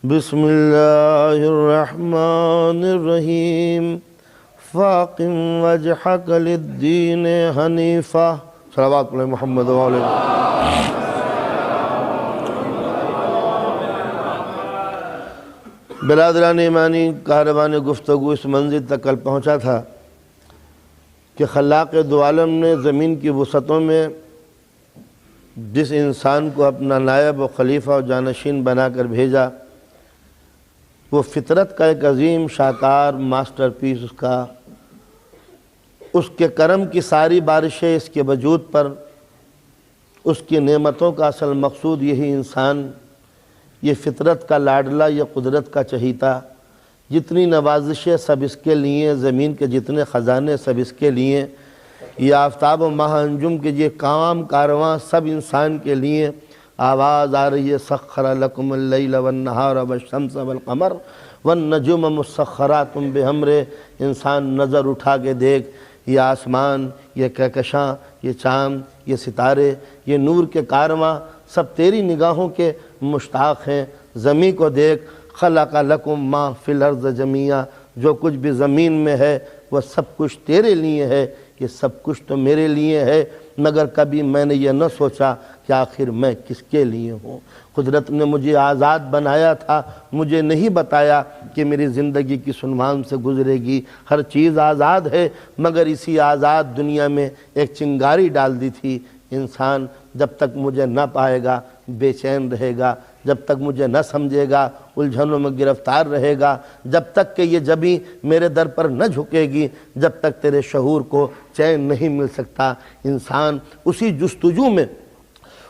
بسم اللہ الرحمن الرحیم فاقم وجہک للدین حنیفہ صلوات علی محمد وعلی برادران ایمانی، کاروان گفتگو اس منزل تک کل پہنچا تھا کہ خلاق دو عالم نے زمین کی وسعتوں میں جس انسان کو اپنا نائب و خلیفہ و جانشین بنا کر بھیجا، وہ فطرت کا ایک عظیم شاہکار ماسٹر پیس اس کے کرم کی ساری بارشیں اس کے وجود پر، اس کی نعمتوں کا اصل مقصود یہی انسان، یہ فطرت کا لاڈلا، یہ قدرت کا چہیتا، جتنی نوازشیں سب اس کے لیے، زمین کے جتنے خزانے سب اس کے لیے، یہ آفتاب و ماہ انجم کے یہ کارواں سب انسان کے لیے۔ آواز آ رہی ہے سخر لکم اللیل والنہار والشمس والقمر والنجوم مسخرات بہمرہ۔ انسان نظر اٹھا کے دیکھ، یہ آسمان، یہ کہکشاں، یہ چاند، یہ ستارے، یہ نور کے کارواں سب تیری نگاہوں کے مشتاق ہیں۔ زمین کو دیکھ، خلق لکم ما فی الارض جمیعا، جو کچھ بھی زمین میں ہے وہ سب کچھ تیرے لیے ہے، یہ سب کچھ تو میرے لیے ہے، مگر کبھی میں نے یہ نہ سوچا کہ آخر میں کس کے لیے ہوں۔ قدرت نے مجھے آزاد بنایا تھا، مجھے نہیں بتایا کہ میری زندگی کس عنوان سے گزرے گی۔ ہر چیز آزاد ہے، مگر اسی آزاد دنیا میں ایک چنگاری ڈال دی تھی۔ انسان جب تک مجھے نہ پائے گا بے چین رہے گا، جب تک مجھے نہ سمجھے گا الجھنوں میں گرفتار رہے گا، جب تک کہ یہ جبیں میرے در پر نہ جھکے گی، جب تک تیرے شعور کو چین نہیں مل سکتا۔ انسان اسی جستجو میں،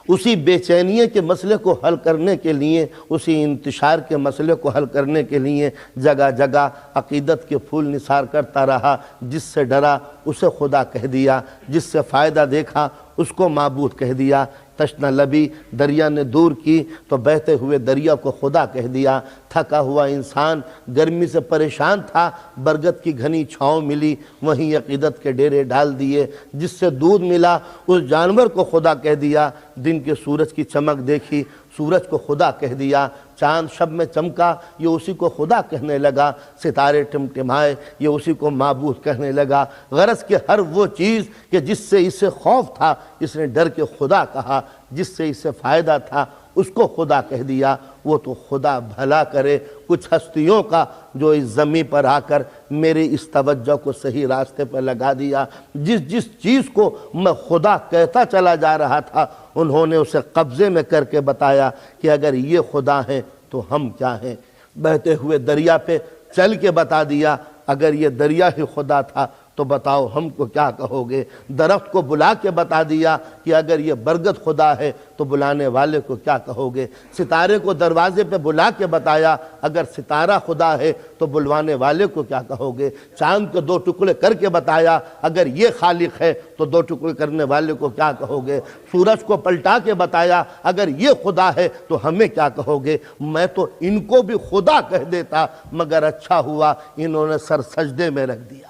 اسی بے چینی کے مسئلے کو حل کرنے کے لیے، اسی انتشار کے مسئلے کو حل کرنے کے لیے جگہ جگہ عقیدت کے پھول نثار کرتا رہا۔ جس سے ڈرا اسے خدا کہہ دیا، جس سے فائدہ دیکھا اس کو معبود کہہ دیا۔ تشنہ لبی دریا نے دور کی تو بہتے ہوئے دریا کو خدا کہہ دیا۔ تھکا ہوا انسان گرمی سے پریشان تھا، برگد کی گھنی چھاؤں ملی، وہیں عقیدت کے ڈیرے ڈال دیے۔ جس سے دودھ ملا اس جانور کو خدا کہہ دیا۔ دن کے سورج کی چمک دیکھی، سورج کو خدا کہہ دیا۔ چاند شب میں چمکا، یہ اسی کو خدا کہنے لگا۔ ستارے ٹمٹمائے، یہ اسی کو معبود کہنے لگا۔ غرض کہ ہر وہ چیز کہ جس سے اسے خوف تھا اس نے ڈر کے خدا کہا، جس سے اسے فائدہ تھا اس کو خدا کہہ دیا۔ وہ تو خدا بھلا کرے کچھ ہستیوں کا جو اس زمین پر آ کر میرے اس توجہ کو صحیح راستے پر لگا دیا۔ جس چیز کو میں خدا کہتا چلا جا رہا تھا انہوں نے اسے قبضے میں کر کے بتایا کہ اگر یہ خدا ہیں تو ہم کیا ہیں۔ بہتے ہوئے دریا پہ چل کے بتا دیا اگر یہ دریا ہی خدا تھا تو بتاؤ ہم کو کیا کہو گے۔ درخت کو بلا کے بتا دیا کہ اگر یہ برگد خدا ہے تو بلانے والے کو کیا کہو گے۔ ستارے کو دروازے پہ بلا کے بتایا اگر ستارہ خدا ہے تو بلوانے والے کو کیا کہو گے۔ چاند کو دو ٹکڑے کر کے بتایا اگر یہ خالق ہے تو دو ٹکڑے کرنے والے کو کیا کہو گے۔ سورج کو پلٹا کے بتایا اگر یہ خدا ہے تو ہمیں کیا کہو گے۔ میں تو ان کو بھی خدا کہہ دیتا مگر اچھا ہوا انہوں نے سر سجدے میں رکھ دیا۔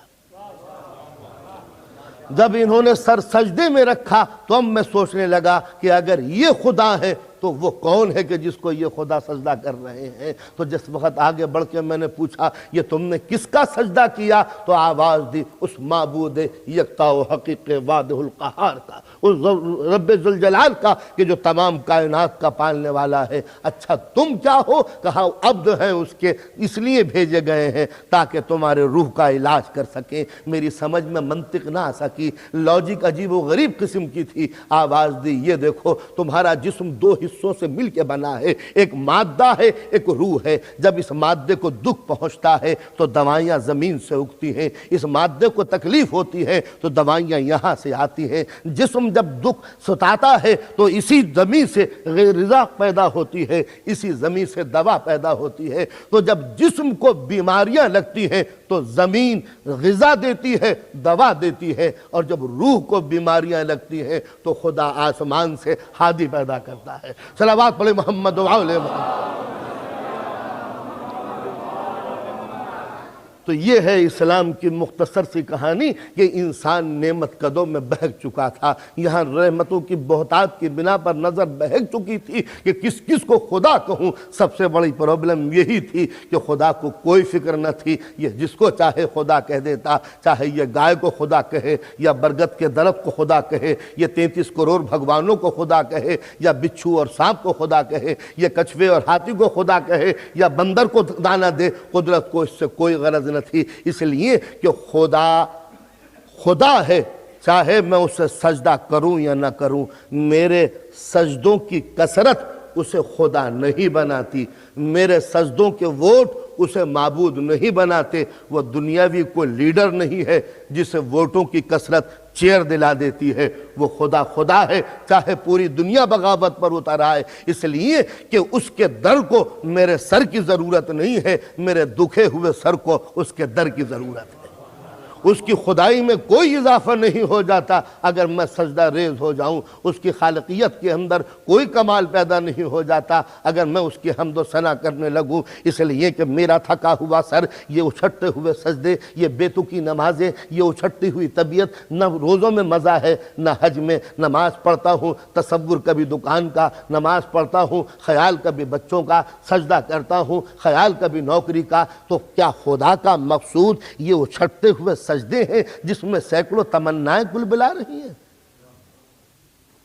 جب انہوں نے سر سجدے میں رکھا تو اب میں سوچنے لگا کہ اگر یہ خدا ہے تو وہ کون ہے کہ جس کو یہ خدا سجدہ کر رہے ہیں۔ تو جس وقت آگے بڑھ کے میں نے پوچھا یہ تم نے کس کا سجدہ کیا تو آواز دی اس معبود یکتا و حقیق واحد القہار کا، اس رب ذوالجلال کا کہ جو تمام کائنات کا پالنے والا ہے۔ اچھا تم کیا ہو؟ کہا عبد ہیں اس کے، اس لیے بھیجے گئے ہیں تاکہ تمہارے روح کا علاج کر سکیں۔ میری سمجھ میں منطق نہ آ سکی، لاجک عجیب و غریب قسم کی تھی۔ آواز دی یہ دیکھو تمہارا جسم دو حصوں سے مل کے بنا ہے، ایک مادہ ہے ایک روح ہے۔ جب اس مادے کو دکھ پہنچتا ہے تو دوائیاں زمین سے اگتی ہیں، اس مادے کو تکلیف ہوتی ہے تو دوائیاں یہاں سے آتی ہیں۔ جسم جب دکھ ستاتا ہے تو اسی زمین سے غذا پیدا ہوتی ہے، اسی زمین سے دوا پیدا ہوتی ہے۔ تو جب جسم کو بیماریاں لگتی ہیں تو زمین غذا دیتی ہے، دوا دیتی ہے، اور جب روح کو بیماریاں لگتی ہیں تو خدا آسمان سے ہادی پیدا کرتا ہے۔ صلوات پڑھیں محمد و آل محمد۔ تو یہ ہے اسلام کی مختصر سی کہانی کہ انسان نعمت قدوں میں بہک چکا تھا، یہاں رحمتوں کی بہتات کی بنا پر نظر بہک چکی تھی کہ کس کس کو خدا کہوں۔ سب سے بڑی پرابلم یہی تھی کہ خدا کو کوئی فکر نہ تھی، یہ جس کو چاہے خدا کہہ دیتا، چاہے یہ گائے کو خدا کہے یا برگد کے درخت کو خدا کہے، یہ 33 کروڑ بھگوانوں کو خدا کہے یا بچھو اور سانپ کو خدا کہے، یہ کچھوے اور ہاتھی کو خدا کہے یا بندر کو دانا دے، قدرت کو اس سے کوئی غرض نہ تھی، اس لیے کہ خدا ہے، چاہے میں اسے سجدہ کروں یا نہ کروں، میرے سجدوں کی کثرت اسے خدا نہیں بناتی، میرے سجدوں کے ووٹ اسے معبود نہیں بناتے۔ وہ دنیاوی کوئی لیڈر نہیں ہے جسے ووٹوں کی کثرت چیئر دلا دیتی ہے، وہ خدا ہے، چاہے پوری دنیا بغاوت پر اتر آئے، اس لیے کہ اس کے در کو میرے سر کی ضرورت نہیں ہے، میرے دکھے ہوئے سر کو اس کے در کی ضرورت ہے۔ اس کی خدائی میں کوئی اضافہ نہیں ہو جاتا اگر میں سجدہ ریز ہو جاؤں، اس کی خالقیت کے اندر کوئی کمال پیدا نہیں ہو جاتا اگر میں اس کی حمد و ثنا کرنے لگوں، اس لیے کہ میرا تھکا ہوا سر، یہ اچھٹتے ہوئے سجدے، یہ بے تکی نمازیں، یہ اچھٹتی ہوئی طبیعت، نہ روزوں میں مزہ ہے نہ حج میں۔ نماز پڑھتا ہوں تصور کبھی دکان کا، نماز پڑھتا ہوں خیال کبھی بچوں کا، سجدہ کرتا ہوں خیال کبھی نوکری کا، تو کیا خدا کا مقصود یہ اچھٹتے ہوئے سجدے ہیں جس میں سینکڑوں تمنائیں بلبلا رہی ہیں؟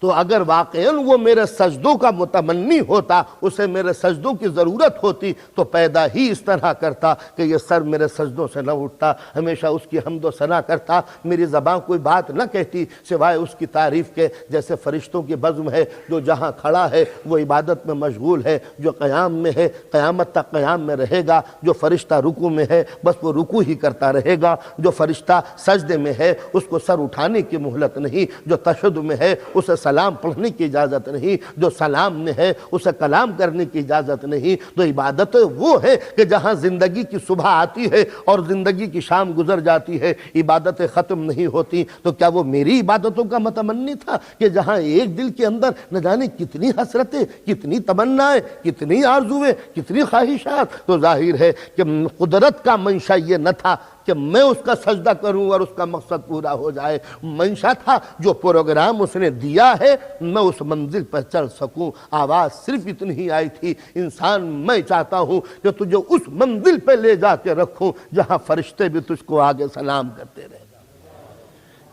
تو اگر واقعاً وہ میرے سجدوں کا متمنی ہوتا، اسے میرے سجدوں کی ضرورت ہوتی، تو پیدا ہی اس طرح کرتا کہ یہ سر میرے سجدوں سے نہ اٹھتا، ہمیشہ اس کی حمد و ثنا کرتا، میری زبان کوئی بات نہ کہتی سوائے اس کی تعریف کے، جیسے فرشتوں کی بزم ہے جو جہاں کھڑا ہے وہ عبادت میں مشغول ہے، جو قیام میں ہے قیامت تک قیام میں رہے گا، جو فرشتہ رکوع میں ہے بس وہ رکوع ہی کرتا رہے گا، جو فرشتہ سجدے میں ہے اس کو سر اٹھانے کی مہلت نہیں، جو تشہد میں ہے اسے سلام پڑھنے کی اجازت نہیں، جو سلام میں ہے اسے کلام کرنے کی اجازت نہیں۔ تو عبادت وہ ہے کہ جہاں زندگی کی صبح آتی ہے اور زندگی کی شام گزر جاتی ہے، عبادت ختم نہیں ہوتی۔ تو کیا وہ میری عبادتوں کا متمنی تھا کہ جہاں ایک دل کے اندر نہ جانے کتنی حسرتیں، کتنی تمنائیں، کتنی آرزویں، کتنی خواہشات؟ تو ظاہر ہے کہ قدرت کا منشا یہ نہ تھا کہ میں اس کا سجدہ کروں اور اس کا مقصد پورا ہو جائے، منشا تھا جو پروگرام اس نے دیا ہے میں اس منزل پر چل سکوں۔ آواز صرف اتنی ہی آئی تھی، انسان میں چاہتا ہوں کہ تجھے اس منزل پہ لے جا کے رکھوں جہاں فرشتے بھی تجھ کو آگے سلام کرتے رہے۔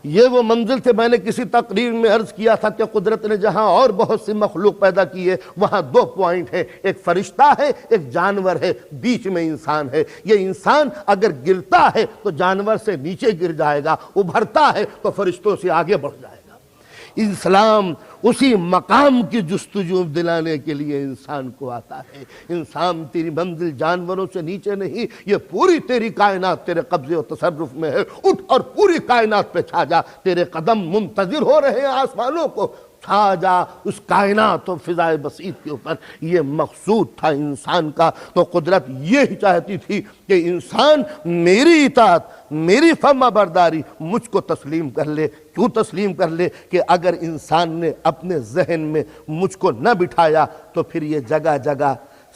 یہ وہ منزل تھے، میں نے کسی تقریر میں عرض کیا تھا کہ قدرت نے جہاں اور بہت سی مخلوق پیدا کی ہے وہاں دو پوائنٹ ہے، ایک فرشتہ ہے ایک جانور ہے، بیچ میں انسان ہے۔ یہ انسان اگر گرتا ہے تو جانور سے نیچے گر جائے گا، ابھرتا ہے تو فرشتوں سے آگے بڑھ جائے گا۔ اسلام اسی مقام کی جستجو دلانے کے لیے انسان کو آتا ہے۔ انسان تیری منزل جانوروں سے نیچے نہیں، یہ پوری تیری کائنات تیرے قبضے و تصرف میں ہے، اٹھ اور پوری کائنات پہ چھا جا، تیرے قدم منتظر ہو رہے ہیں آسمانوں کو، چھا جا اس کائنات و فضائے بسیط کے اوپر۔ یہ مقصود تھا انسان کا۔ تو قدرت یہ چاہتی تھی کہ انسان میری اطاعت، میری فرما برداری مجھ کو تسلیم کر لے۔ کیوں تسلیم کر لے؟ کہ اگر انسان نے اپنے ذہن میں مجھ کو نہ بٹھایا تو پھر یہ جگہ جگہ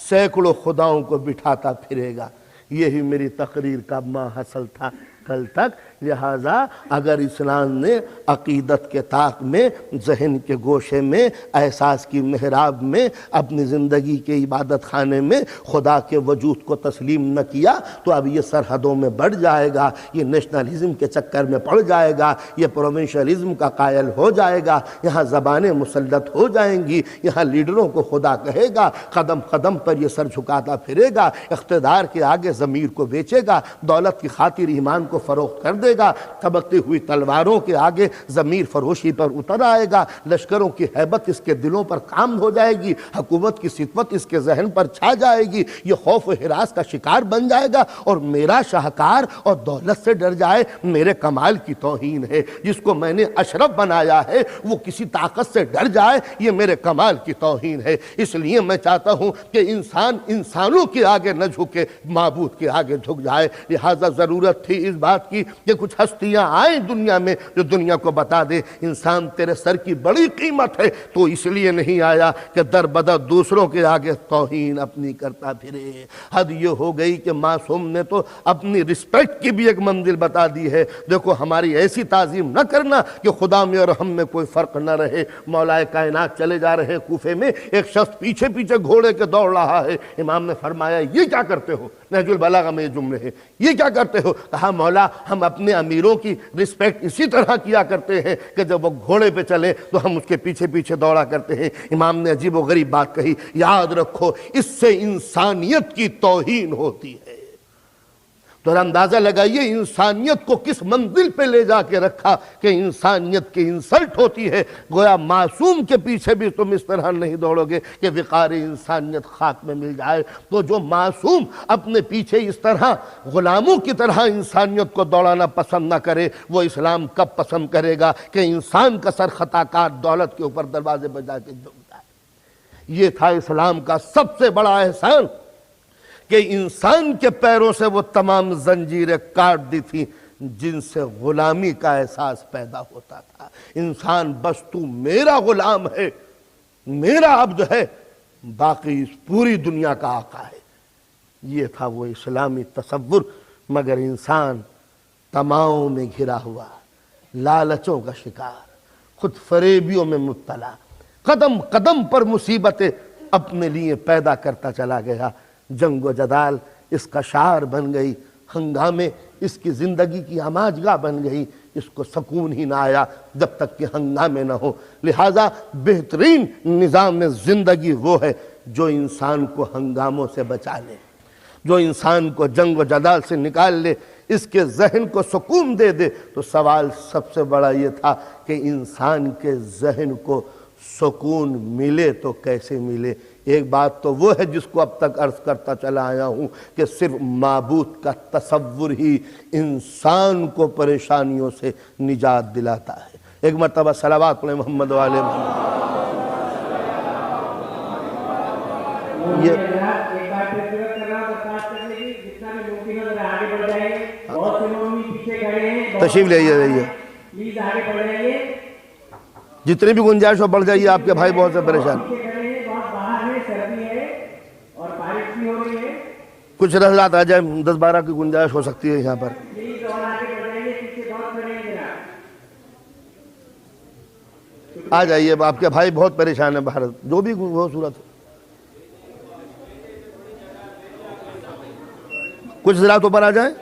سینکڑوں خداؤں کو بٹھاتا پھرے گا۔ یہی میری تقریر کا ماحصل تھا کل تک۔ لہٰذا اگر اسلام نے عقیدت کے طاق میں، ذہن کے گوشے میں، احساس کی محراب میں، اپنی زندگی کے عبادت خانے میں خدا کے وجود کو تسلیم نہ کیا تو اب یہ سرحدوں میں بڑھ جائے گا، یہ نیشنلزم کے چکر میں پڑ جائے گا، یہ پروونشلزم کا قائل ہو جائے گا، یہاں زبانیں مسلط ہو جائیں گی، یہاں لیڈروں کو خدا کہے گا، قدم قدم پر یہ سر جھکاتا پھرے گا، اقتدار کے آگے ضمیر کو بیچے گا، دولت کی خاطر ایمان کو فروخت کر دے گا، چمکتی ہوئی تلواروں کے آگے ضمیر فروشی پر اتر آئے گا، لشکروں کی ہیبت اس کے دلوں پر کام ہو جائے گی، حکومت کی سطوت اس کے ذہن پر چھا جائے گی، یہ خوف و ہراس کا شکار بن جائے گا، اور میرا شاہکار اور دولت سے ڈر جائے میرے کمال کی توہین ہے۔ جس کو میں نے اشرف بنایا ہے وہ کسی طاقت سے ڈر جائے، یہ میرے کمال کی توہین ہے۔ اس لیے میں چاہتا ہوں کہ انسان انسانوں کے آگے نہ جھکے، معبود کے آگے جھک جائے۔ لہٰذا ضرورت تھی اس بات کی کہ کچھ ہستیاں آئیں دنیا میں جو دنیا کو بتا دے انسان تیرے سر کی بڑی قیمت ہے، تو اس لیے نہیں آیا کہ در بدر دوسروں کے آگے توہین اپنی کرتا پھرے۔ حد یہ ہو گئی کہ معصوم نے تو اپنی رسپیکٹ کی بھی ایک منزل بتا دی ہے۔ دیکھو ہماری ایسی تعظیم نہ کرنا کہ خدا میں اور ہم میں کوئی فرق نہ رہے۔ مولا کائنات چلے جا رہے کوفے میں، ایک شخص پیچھے پیچھے گھوڑے کے دوڑ رہا ہے۔ امام نے فرمایا یہ کیا کرتے ہو؟ نہج البلاغہ میں یہ جملے ہیں، یہ کیا کرتے ہو؟ کہا مولا ہم اپنے امیروں کی رسپیکٹ اسی طرح کیا کرتے ہیں کہ جب وہ گھوڑے پہ چلے تو ہم اس کے پیچھے پیچھے دوڑا کرتے ہیں۔ امام نے عجیب و غریب بات کہی، یاد رکھو اس سے انسانیت کی توہین ہوتی ہے۔ تو اندازہ لگائیے انسانیت کو کس منزل پہ لے جا کے رکھا کہ انسانیت کی انسلٹ ہوتی ہے۔ گویا معصوم کے پیچھے بھی تم اس طرح نہیں دوڑو گے کہ وقار انسانیت خاک میں مل جائے۔ تو جو معصوم اپنے پیچھے اس طرح غلاموں کی طرح انسانیت کو دوڑانا پسند نہ کرے، وہ اسلام کب پسند کرے گا کہ انسان کا سر خطا کار دولت کے اوپر دروازے پہ جا کے جھک جائے۔ یہ تھا اسلام کا سب سے بڑا احسان کہ انسان کے پیروں سے وہ تمام زنجیریں کاٹ دی تھی جن سے غلامی کا احساس پیدا ہوتا تھا۔ انسان بس تو میرا غلام ہے، میرا عبد ہے، باقی اس پوری دنیا کا آقا ہے۔ یہ تھا وہ اسلامی تصور، مگر انسان تماؤں میں گھرا ہوا، لالچوں کا شکار، خود فریبیوں میں مبتلا، قدم قدم پر مصیبتیں اپنے لیے پیدا کرتا چلا گیا۔ جنگ و جدال اس کا شعار بن گئی، ہنگامے اس کی زندگی کی آماجگاہ بن گئی۔ اس کو سکون ہی نہ آیا جب تک کہ ہنگامے نہ ہو۔ لہٰذا بہترین نظام زندگی وہ ہے جو انسان کو ہنگاموں سے بچا لے، جو انسان کو جنگ و جدال سے نکال لے، اس کے ذہن کو سکون دے دے۔ تو سوال سب سے بڑا یہ تھا کہ انسان کے ذہن کو سکون ملے تو کیسے ملے؟ ایک بات تو وہ ہے جس کو اب تک عرض کرتا چلا آیا ہوں کہ صرف معبود کا تصور ہی انسان کو پریشانیوں سے نجات دلاتا ہے۔ ایک مرتبہ صلوات پڑھیں محمد و آل محمد۔ تشریف لے آئیے، جتنی بھی گنجائش ہو بڑھ جائیے، آپ کے بھائی بہت سے پریشان۔ کچھ رحلات آ جائیں، 10-12 کی گنجائش ہو سکتی ہے یہاں پر۔ آ جائیے، آپ کے بھائی بہت پریشان ہیں باہر، جو بھی وہ صورت ہو۔ کچھ ذرا اوپر آ جائیں۔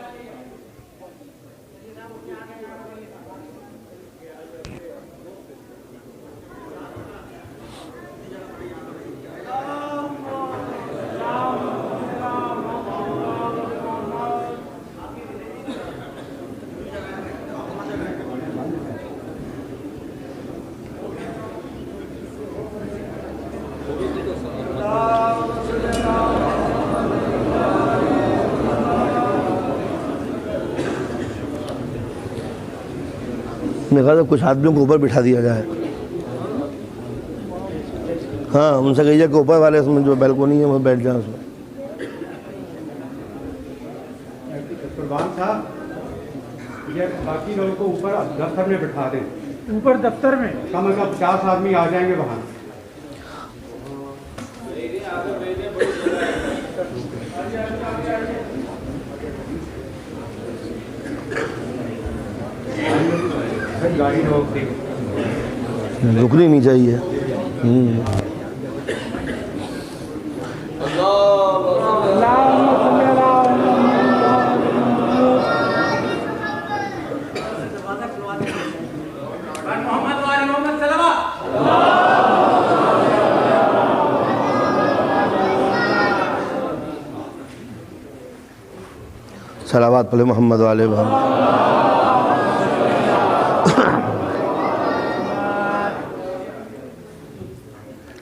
میں کہا تھا کچھ آدمیوں کو اوپر بٹھا دیا جائے۔ ہاں ان سے کہیے کہ اوپر والے اس میں جو بیلکونی ہے وہ بیٹھ جائیں اس میں۔ قربان صاحب یہ باقی لوگوں کو اوپر دفتر میں بٹھا دیں، اوپر دفتر میں کم از کم 50 آدمی آ جائیں گے وہاں۔ گاڑی روک دیں، رکنی نہیں چاہیے۔ صلوات پڑھیں محمد و آل محمد۔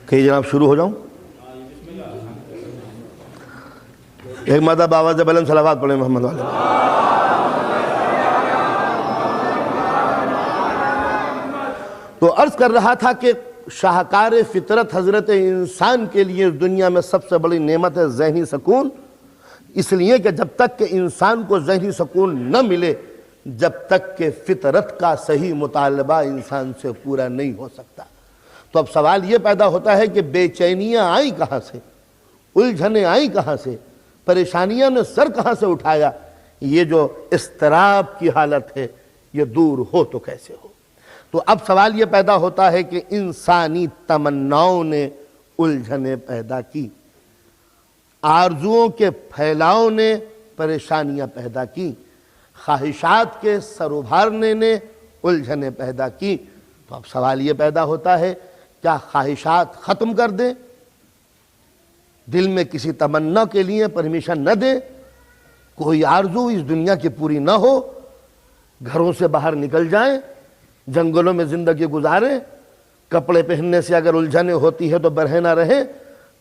کہ جناب شروع ہو جاؤں؟ ایک مرتبہ آواز بلند صلوات پڑھیں محمد و آل محمد۔ تو عرض کر رہا تھا کہ شاہکار فطرت حضرت انسان کے لیے دنیا میں سب سے بڑی نعمت ہے ذہنی سکون، اس لیے کہ جب تک کہ انسان کو ذہنی سکون نہ ملے جب تک کہ فطرت کا صحیح مطالبہ انسان سے پورا نہیں ہو سکتا۔ تو اب سوال یہ پیدا ہوتا ہے کہ بے چینیاں آئیں کہاں سے، الجھنیں آئیں کہاں سے، پریشانیاں نے سر کہاں سے اٹھایا؟ یہ جو اضطراب کی حالت ہے یہ دور ہو تو کیسے ہو؟ تو اب سوال یہ پیدا ہوتا ہے کہ انسانی تمناؤں نے الجھنیں پیدا کی، آرزوؤں کے پھیلاؤ نے پریشانیاں پیدا کی، خواہشات کے سر ابھارنے نے الجھنیں پیدا کی۔ تو اب سوال یہ پیدا ہوتا ہے کیا خواہشات ختم کر دیں، دل میں کسی تمنا کے لیے پرمیشن نہ دیں، کوئی آرزو اس دنیا کی پوری نہ ہو، گھروں سے باہر نکل جائیں، جنگلوں میں زندگی گزاریں، کپڑے پہننے سے اگر الجھنیں ہوتی ہے تو برہے نہ رہیں،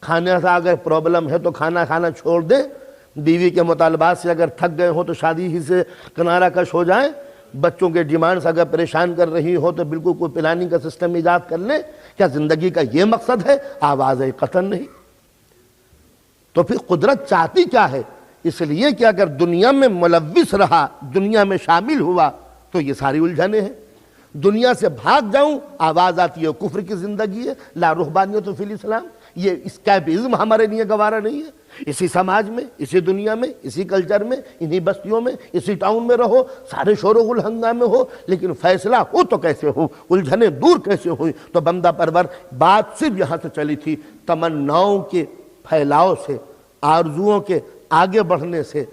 کھانے سے اگر پرابلم ہے تو کھانا کھانا چھوڑ دیں، بیوی کے مطالبات سے اگر تھک گئے ہو تو شادی ہی سے کنارہ کش ہو جائیں، بچوں کے ڈیمانڈز اگر پریشان کر رہی ہو تو بالکل کوئی پلاننگ کا سسٹم ایجاد کر لیں۔ کیا زندگی کا یہ مقصد ہے؟ آواز قطن نہیں۔ تو پھر قدرت چاہتی کیا ہے؟ اس لیے کہ اگر دنیا میں ملوث رہا، دنیا میں شامل ہوا تو یہ ساری الجھنیں ہیں۔ دنیا سے بھاگ جاؤں، آواز آتی ہے کفر کی زندگی ہے، لا رہبانیت فی الاسلام، یہ اسکیپزم ہمارے لیے گوارا نہیں ہے۔ اسی سماج میں، اسی دنیا میں، اسی کلچر میں، انہی بستیوں میں، اسی ٹاؤن میں رہو، سارے شور و غل ہنگامے ہو، لیکن فیصلہ ہو تو کیسے ہو، الجھنیں دور کیسے ہوئی؟ تو بندہ پرور بات صرف یہاں سے چلی تھی، تمناؤں کے پھیلاؤ سے، آرزوؤں کے آگے بڑھنے سے،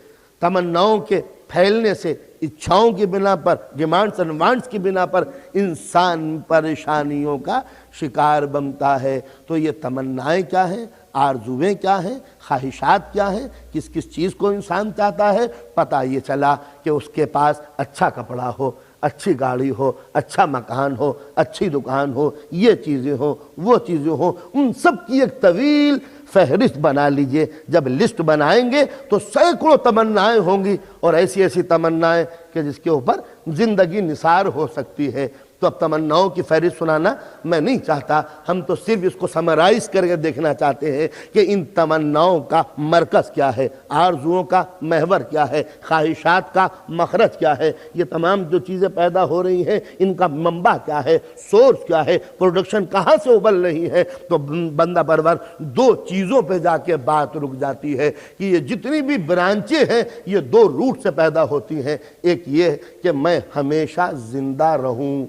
تمناؤں کے پھیلنے سے، اچھاؤں کی بنا پر، ڈیمانڈز اینڈ وانٹس کی بنا پر انسان پریشانیوں کا شکار بنتا ہے۔ تو یہ تمنائیں کیا ہیں، آرزویں کیا ہیں، خواہشات کیا ہیں، کس کس چیز کو انسان چاہتا ہے؟ پتہ یہ چلا کہ اس کے پاس اچھا کپڑا ہو، اچھی گاڑی ہو، اچھا مکان ہو، اچھی دکان ہو، یہ چیزیں ہوں، وہ چیزیں ہوں، ان سب کی ایک طویل فہرست بنا لیجئے۔ جب لسٹ بنائیں گے تو سینکڑوں تمنائیں ہوں گی، اور ایسی ایسی تمنائیں کہ جس کے اوپر زندگی نثار ہو سکتی ہے۔ تو اب تمناؤں کی فہرست سنانا میں نہیں چاہتا، ہم تو صرف اس کو سمرائز کر کے دیکھنا چاہتے ہیں کہ ان تمناؤں کا مرکز کیا ہے، آرزوؤں کا محور کیا ہے، خواہشات کا مخرج کیا ہے، یہ تمام جو چیزیں پیدا ہو رہی ہیں ان کا منبع کیا ہے، سورس کیا ہے، پروڈکشن کہاں سے ابل رہی ہے۔ تو بندہ پرور دو چیزوں پہ جا کے بات رک جاتی ہے کہ یہ جتنی بھی برانچیں ہیں یہ دو روٹ سے پیدا ہوتی ہیں۔ ایک یہ کہ میں ہمیشہ زندہ رہوں،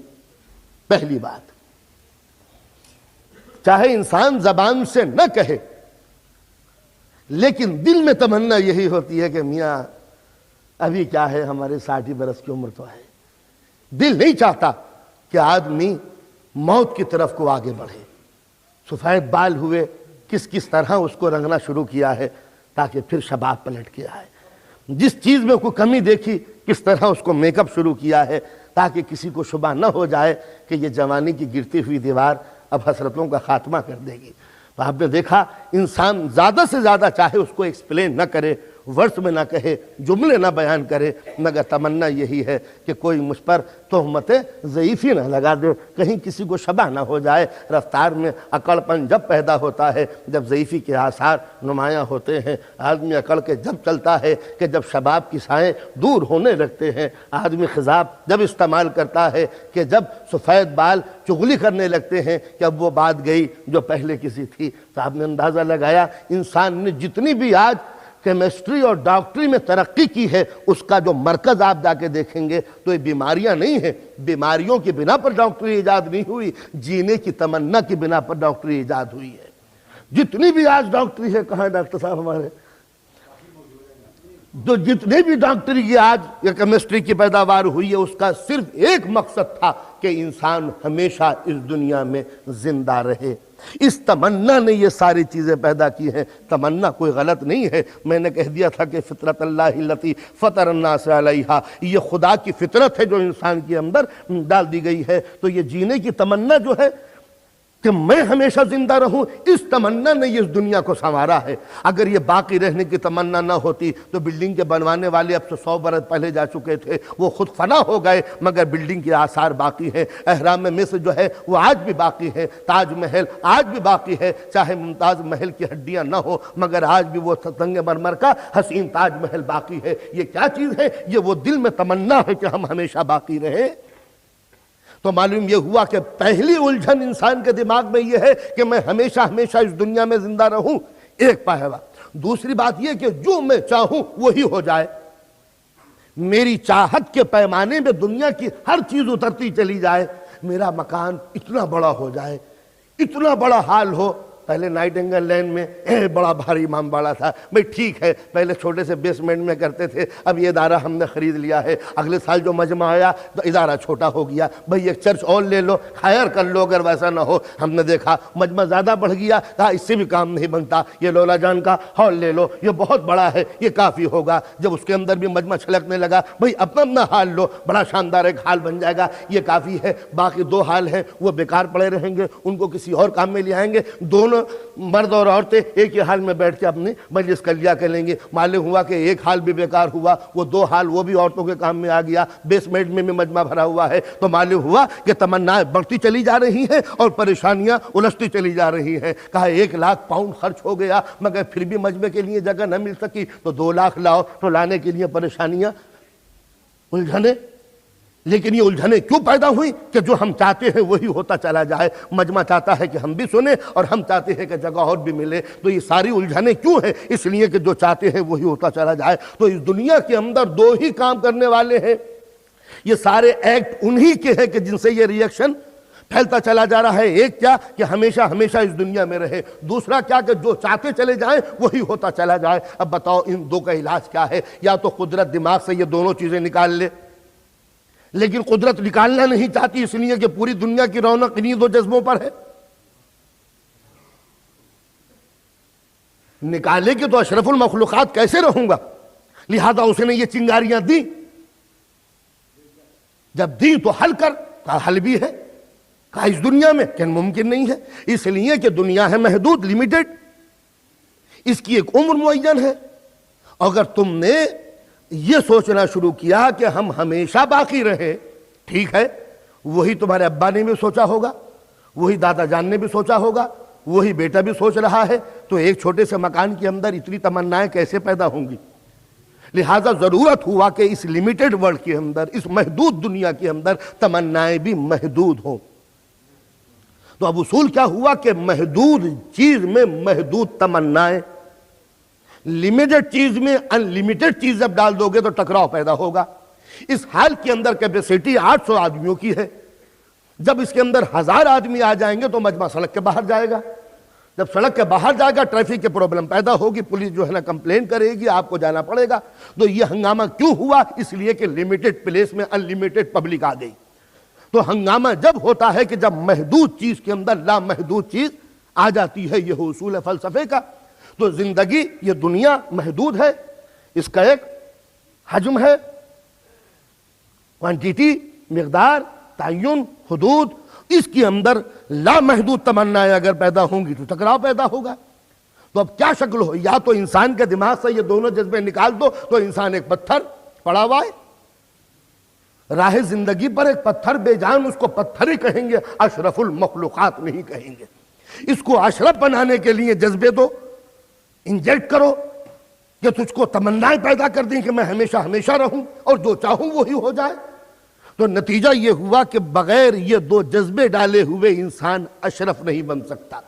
پہلی بات، چاہے انسان زبان سے نہ کہے لیکن دل میں تمنا یہی ہوتی ہے کہ میاں ابھی کیا ہے، ہمارے 60 برس کی عمر تو ہے۔ دل نہیں چاہتا کہ آدمی موت کی طرف کو آگے بڑھے۔ سفید بال ہوئے، کس کس طرح اس کو رنگنا شروع کیا ہے تاکہ پھر شباب پلٹ کے آئے۔ جس چیز میں کوئی کمی دیکھی کس طرح اس کو میک اپ شروع کیا ہے تاکہ کسی کو شبہ نہ ہو جائے کہ یہ جوانی کی گرتی ہوئی دیوار اب حسرتوں کا خاتمہ کر دے گی۔ تو آپ نے دیکھا انسان زیادہ سے زیادہ چاہے اس کو ایکسپلین نہ کرے، ورس میں نہ کہے، جملے نہ بیان کرے، مگر تمنا یہی ہے کہ کوئی مجھ پر تہمت ضعیفی نہ لگا دے، کہیں کسی کو شبہ نہ ہو جائے۔ رفتار میں اکڑ پن جب پیدا ہوتا ہے، جب ضعیفی کے آثار نمایاں ہوتے ہیں، آدمی اکڑ کے جب چلتا ہے کہ جب شباب کی سائیں دور ہونے لگتے ہیں، آدمی خضاب جب استعمال کرتا ہے کہ جب سفید بال چغلی کرنے لگتے ہیں کہ اب وہ بات گئی جو پہلے کسی تھی۔ تو آپ نے اندازہ لگایا انسان نے جتنی بھی آج کیمسٹری اور ڈاکٹری میں ترقی کی ہے، اس کا جو مرکز آپ جا کے دیکھیں گے تو یہ بیماریاں نہیں ہیں۔ بیماریوں کی بنا پر ڈاکٹری ایجاد نہیں ہوئی، جینے کی تمنا کی بنا پر ڈاکٹری ایجاد ہوئی ہے۔ جتنی بھی آج ڈاکٹری ہے، کہاں ڈاکٹر صاحب ہمارے، جو جتنے بھی ڈاکٹری کی آج یا کیمسٹری کی پیداوار ہوئی ہے، اس کا صرف ایک مقصد تھا کہ انسان ہمیشہ اس دنیا میں زندہ رہے۔ اس تمنا نے یہ ساری چیزیں پیدا کی ہیں۔ تمنا کوئی غلط نہیں ہے، میں نے کہہ دیا تھا کہ فطرت اللہ التی فطر الناس علیہا، یہ خدا کی فطرت ہے جو انسان کے اندر ڈال دی گئی ہے۔ تو یہ جینے کی تمنا جو ہے کہ میں ہمیشہ زندہ رہوں، اس تمنا نے یہ اس دنیا کو سنوارا ہے۔ اگر یہ باقی رہنے کی تمنا نہ ہوتی تو بلڈنگ کے بنوانے والے اب سے 100 برس پہلے جا چکے تھے، وہ خود فنا ہو گئے، مگر بلڈنگ کے آثار باقی ہیں۔ اہرام مصر جو ہے وہ آج بھی باقی ہے، تاج محل آج بھی باقی ہے، چاہے ممتاز محل کی ہڈیاں نہ ہو مگر آج بھی وہ سنگ مرمر کا حسین تاج محل باقی ہے۔ یہ کیا چیز ہے؟ یہ وہ دل میں تمنا ہے کہ ہم ہمیشہ باقی رہیں۔ تو معلوم یہ ہوا کہ پہلی الجھن انسان کے دماغ میں یہ ہے کہ میں ہمیشہ ہمیشہ اس دنیا میں زندہ رہوں، ایک پہلو۔ دوسری بات یہ کہ جو میں چاہوں وہی ہو جائے، میری چاہت کے پیمانے میں دنیا کی ہر چیز اترتی چلی جائے، میرا مکان اتنا بڑا ہو جائے، اتنا بڑا حال ہو۔ پہلے نائٹنگل لین میں بڑا بھاری امام باڑہ تھا، بھئی ٹھیک ہے پہلے چھوٹے سے بیسمنٹ میں کرتے تھے، اب یہ ادارہ ہم نے خرید لیا ہے، اگلے سال جو مجمع آیا تو ادارہ چھوٹا ہو گیا، بھئی ایک چرچ اور لے لو، ہائر کر لو اگر ویسا نہ ہو۔ ہم نے دیکھا مجمع زیادہ بڑھ گیا، کہا اس سے بھی کام نہیں بنتا، یہ لولا جان کا ہال لے لو، یہ بہت بڑا ہے، یہ کافی ہوگا۔ جب اس کے اندر بھی مجمع چھلکنے لگا، بھئی اپنا اپنا ہال لو، بڑا شاندار ایک ہال بن جائے گا، یہ کافی ہے، باقی 2 ہال ہیں وہ بیکار پڑے رہیں گے، ان کو کسی اور کام میں لے آئیں گے، دونوں مرد اور عورتیں ایک ہی حال میں بیٹھ کے اپنی مجلس کر لیا کریں گے۔ معلوم ہوا کہ ایک حال بھی بیکار ہوا، وہ 2 حال وہ بھی عورتوں کے کام میں آ گیا، بیسمنٹ میں بھی مجمع بھرا ہوا ہے۔ تو معلوم ہوا کہ تمنائیں بڑھتی چلی جا رہی ہیں اور پریشانیاں الجھتی چلی جا رہی ہیں۔ کہا 1 لاکھ پاؤنڈ خرچ ہو گیا مگر پھر بھی مجمع کے لیے جگہ نہ مل سکی، تو 2 لاکھ لاؤ، تو لانے کے لیے پریشانیاں، الجھنیں۔ لیکن یہ الجھنیں کیوں پیدا ہوئی؟ کہ جو ہم چاہتے ہیں وہی ہوتا چلا جائے۔ مجمع چاہتا ہے کہ ہم بھی سنیں اور ہم چاہتے ہیں کہ جگہ اور بھی ملے، تو یہ ساری الجھنیں کیوں ہیں؟ اس لیے کہ جو چاہتے ہیں وہی ہوتا چلا جائے۔ تو اس دنیا کے اندر 2 ہی کام کرنے والے ہیں، یہ سارے ایکٹ انہی کے ہیں کہ جن سے یہ ری ایکشن پھیلتا چلا جا رہا ہے۔ ایک کیا کہ ہمیشہ ہمیشہ اس دنیا میں رہے، دوسرا کیا کہ جو چاہتے چلے جائیں وہی ہوتا چلا جائے۔ اب بتاؤ ان 2 کا علاج کیا ہے؟ یا تو قدرت دماغ سے یہ دونوں چیزیں نکال لے، لیکن قدرت نکالنا نہیں چاہتی، اس لیے کہ پوری دنیا کی رونق انہی 2 جذبوں پر ہے۔ نکالے کہ تو اشرف المخلوقات کیسے رہوں گا؟ لہذا اس نے یہ چنگاریاں دی، جب دی تو حل کر، کہا حل بھی ہے، کہا اس دنیا میں کہ ممکن نہیں ہے، اس لیے کہ دنیا ہے محدود، لیمیٹڈ، اس کی ایک عمر معین ہے۔ اگر تم نے یہ سوچنا شروع کیا کہ ہم ہمیشہ باقی رہیں، ٹھیک ہے، وہی تمہارے ابا نے بھی سوچا ہوگا، وہی دادا جان نے بھی سوچا ہوگا، وہی بیٹا بھی سوچ رہا ہے، تو ایک چھوٹے سے مکان کے اندر اتنی تمنائیں کیسے پیدا ہوں گی؟ لہٰذا ضرورت ہوا کہ اس لیمیٹڈ ورلڈ کے اندر، اس محدود دنیا کے اندر تمنائیں بھی محدود ہوں۔ تو اب اصول کیا ہوا کہ محدود چیز میں محدود تمنائیں، لمیٹڈ چیز میں ان لمیٹڈ چیز جب ڈال دو گے تو ٹکراؤ پیدا ہوگا۔ اس حال کے اندر کیپیسٹی 800 آدمیوں کی ہے، جب اس کے اندر 1000 آدمی آ جائیں گے تو مجمع سڑک کے باہر جائے گا، جب سڑک کے باہر جائے گا ٹریفک کے پرابلم پیدا ہوگی، پولیس جو ہے نا کمپلین کرے گی، آپ کو جانا پڑے گا۔ تو یہ ہنگامہ کیوں ہوا؟ اس لیے کہ لمیٹڈ پلیس میں ان لمیٹڈ پبلک آ گئی۔ تو ہنگامہ جب ہوتا ہے کہ جب محدود چیز کے اندر لامحدود چیز آ جاتی ہے، یہ اصول ہے فلسفے کا۔ تو زندگی، یہ دنیا محدود ہے، اس کا ایک حجم ہے، کوانٹیٹی، مقدار، تعین، حدود، اس کے اندر لامحدود تمنائیں اگر پیدا ہوں گی تو ٹکراؤ پیدا ہوگا۔ تو اب کیا شکل ہو؟ یا تو انسان کے دماغ سے یہ دونوں جذبے نکال دو تو انسان ایک پتھر پڑا ہوا ہے راہ زندگی پر، ایک پتھر بے جان، اس کو پتھر ہی کہیں گے، اشرف المخلوقات نہیں کہیں گے۔ اس کو اشرف بنانے کے لیے جذبے دو، انجیکٹ کرو کہ تجھ کو تمنائیں پیدا کر دیں کہ میں ہمیشہ ہمیشہ رہوں اور جو چاہوں وہی ہو جائے۔ تو نتیجہ یہ ہوا کہ بغیر یہ 2 جذبے ڈالے ہوئے انسان اشرف نہیں بن سکتا،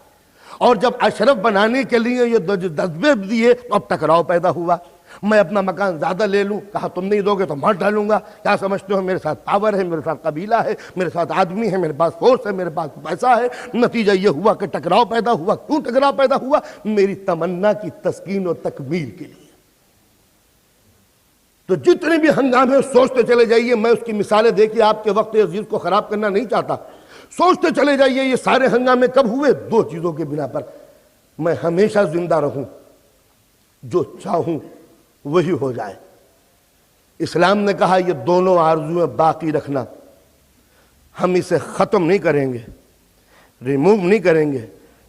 اور جب اشرف بنانے کے لیے یہ 2 جذبے دیے تو اب ٹکراؤ پیدا ہوا۔ میں اپنا مکان زیادہ لے لوں، کہا تم نہیں دو گے تو مار ڈالوں گا، کیا سمجھتے ہو میرے ساتھ پاور ہے، میرے ساتھ قبیلہ ہے، میرے ساتھ آدمی ہے، میرے پاس فورس ہے، میرے پاس پیسہ ہے۔ نتیجہ یہ ہوا کہ ٹکراؤ پیدا ہوا۔ کیوں ٹکراؤ پیدا ہوا؟ میری تمنا کی تسکین و تکمیل کے لیے۔ تو جتنے بھی ہنگامے سوچتے چلے جائیے، میں اس کی مثالیں دے کے آپ کے وقت عزیز کو خراب کرنا نہیں چاہتا، سوچتے چلے جائیے یہ سارے ہنگامے کب ہوئے؟ 2 چیزوں کے بنا پر، میں ہمیشہ زندہ رہوں، جو چاہوں وہی ہو جائے۔ اسلام نے کہا یہ دونوں آرزویں باقی رکھنا، ہم اسے ختم نہیں کریں گے، ریموو نہیں کریں گے،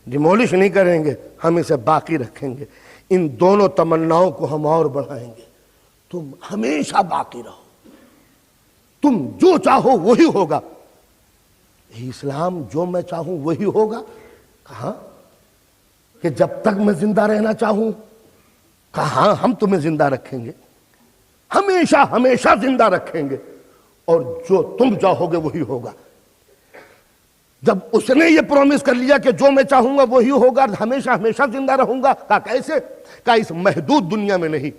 ڈیمولش نہیں کریں گے، ہم اسے باقی رکھیں گے۔ ان دونوں تمناؤں کو ہم اور بڑھائیں گے۔ تم ہمیشہ باقی رہو، تم جو چاہو وہی ہوگا۔ اسلام جو میں چاہوں وہی ہوگا؟ کہاں کہ جب تک میں زندہ رہنا چاہوں؟ کہاں ہم تمہیں زندہ رکھیں گے، ہمیشہ ہمیشہ زندہ رکھیں گے، اور جو تم چاہو گے وہی ہوگا۔ جب اس نے یہ پرومس کر لیا کہ جو میں چاہوں گا وہی ہوگا، ہمیشہ ہمیشہ زندہ رہوں گا، کہا کیسے؟ کہا اس محدود دنیا میں نہیں،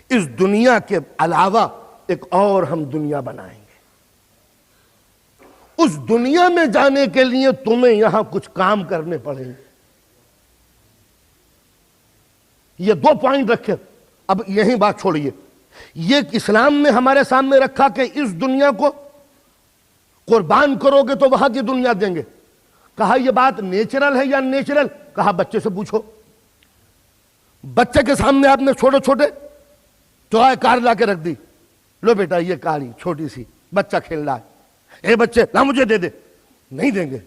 اس دنیا کے علاوہ ایک اور ہم دنیا بنائیں گے۔ اس دنیا میں جانے کے لیے تمہیں یہاں کچھ کام کرنے پڑیں گے۔ یہ دو پوائنٹ رکھے، اب یہی بات چھوڑیے۔ یہ اسلام نے ہمارے سامنے رکھا کہ اس دنیا کو قربان کرو گے تو وہاں کی دنیا دیں گے۔ کہا یہ بات نیچرل ہے یا نیچرل؟ کہا بچے سے پوچھو۔ بچے کے سامنے آپ نے چھوٹے چھوٹے ٹوائے کار لا کے رکھ دی، لو بیٹا یہ کاری چھوٹی سی، بچہ کھیل رہا ہے، اے بچے لا مجھے دے دے، نہیں دیں گے۔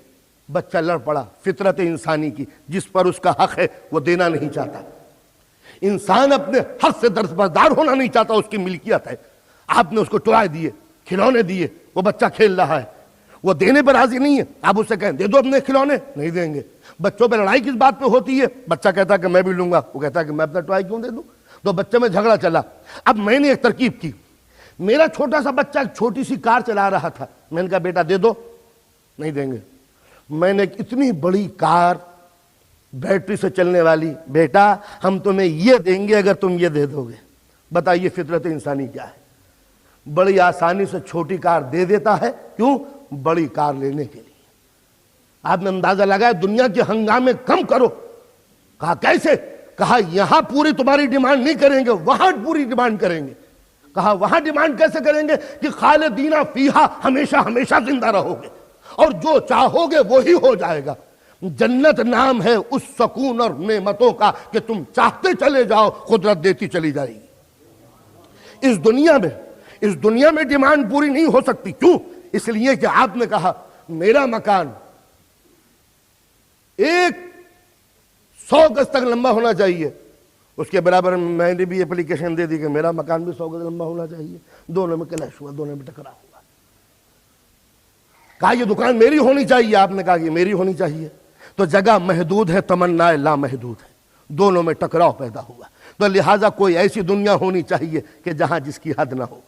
بچہ لڑ پڑا، فطرت انسانی کی جس پر اس کا حق ہے وہ دینا نہیں چاہتا۔ انسان اپنے حق سے دستبردار ہونا نہیں چاہتا، اس کی ملکیت ہے۔ آپ نے اس کو ٹوائے دیے، کھلونے دیے، وہ بچہ کھیل رہا ہے، وہ دینے پر راضی نہیں ہے۔ آپ اسے کہیں دے دو اپنے کھلونے، نہیں دیں گے۔ بچوں پہ لڑائی کس بات پہ ہوتی ہے؟ بچہ کہتا ہے کہ میں بھی لوں گا، وہ کہتا ہے کہ میں اپنا ٹوائے کیوں دے دوں؟ تو بچے میں جھگڑا چلا۔ اب میں نے ایک ترکیب کی، میرا چھوٹا سا بچہ ایک چھوٹی سی کار چلا رہا تھا، میں نے کہا بیٹا دے دو، نہیں دیں گے۔ میں نے ایک اتنی بڑی کار بیٹری سے چلنے والی، بیٹا ہم تمہیں یہ دیں گے اگر تم یہ دے دو گے۔ بتائیے فطرت انسانی کیا ہے؟ بڑی آسانی سے چھوٹی کار دے دیتا ہے، کیوں؟ بڑی کار لینے کے لیے۔ آپ نے اندازہ لگایا دنیا کے ہنگامے کم کرو۔ کہا کیسے؟ کہا یہاں پوری تمہاری ڈیمانڈ نہیں کریں گے، وہاں پوری ڈیمانڈ کریں گے۔ کہا وہاں ڈیمانڈ کیسے کریں گے؟ کہ خالدین فیہا، ہمیشہ ہمیشہ زندہ رہو گے، اور جو چاہو گے وہی ہو جائے گا۔ جنت نام ہے اس سکون اور نعمتوں کا کہ تم چاہتے چلے جاؤ، قدرت دیتی چلی جائے گی۔ اس دنیا میں ڈیمانڈ پوری نہیں ہو سکتی، کیوں؟ اس لیے کہ آپ نے کہا میرا مکان 100 گز تک لمبا ہونا چاہیے، اس کے برابر میں نے بھی اپلیکیشن دے دی کہ میرا مکان بھی 100 گز لمبا ہونا چاہیے۔ دونوں میں کلیش ہوا، دونوں میں ٹکرا ہوا۔ کہا یہ دکان میری ہونی چاہیے، آپ نے کہا کہ میری ہونی چاہیے۔ تو جگہ محدود ہے، تمنا لامحدود ہے، دونوں میں ٹکراؤ پیدا ہوا۔ تو لہٰذا کوئی ایسی دنیا ہونی چاہیے کہ جہاں جس کی حد نہ ہو،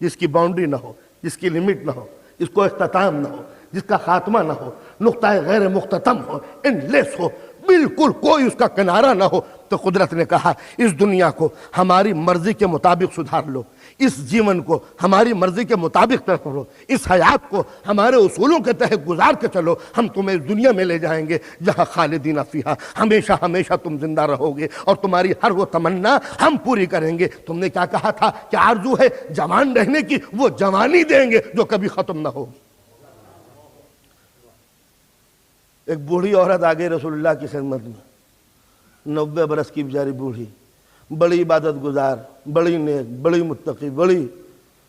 جس کی باؤنڈری نہ ہو، جس کی لمٹ نہ ہو، جس کو اختتام نہ ہو، جس کا خاتمہ نہ ہو، نقطہ غیر مختتم ہو، اینڈ لیس ہو، بالکل کوئی اس کا کنارہ نہ ہو۔ تو قدرت نے کہا اس دنیا کو ہماری مرضی کے مطابق سدھار لو، اس جیون کو ہماری مرضی کے مطابق طے کرو، اس حیات کو ہمارے اصولوں کے تحت گزار کے چلو، ہم تمہیں اس دنیا میں لے جائیں گے جہاں خالدین فیہا، ہمیشہ ہمیشہ تم زندہ رہو گے، اور تمہاری ہر وہ تمنا ہم پوری کریں گے۔ تم نے کیا کہا تھا کہ آرزو ہے جوان رہنے کی، وہ جوانی دیں گے جو کبھی ختم نہ ہوگی۔ ایک بوڑھی عورت آ گئی رسول اللہ کی خدمت میں، 90 برس کی بیچاری بوڑھی، بڑی عبادت گزار، بڑی نیک، بڑی متقی، بڑی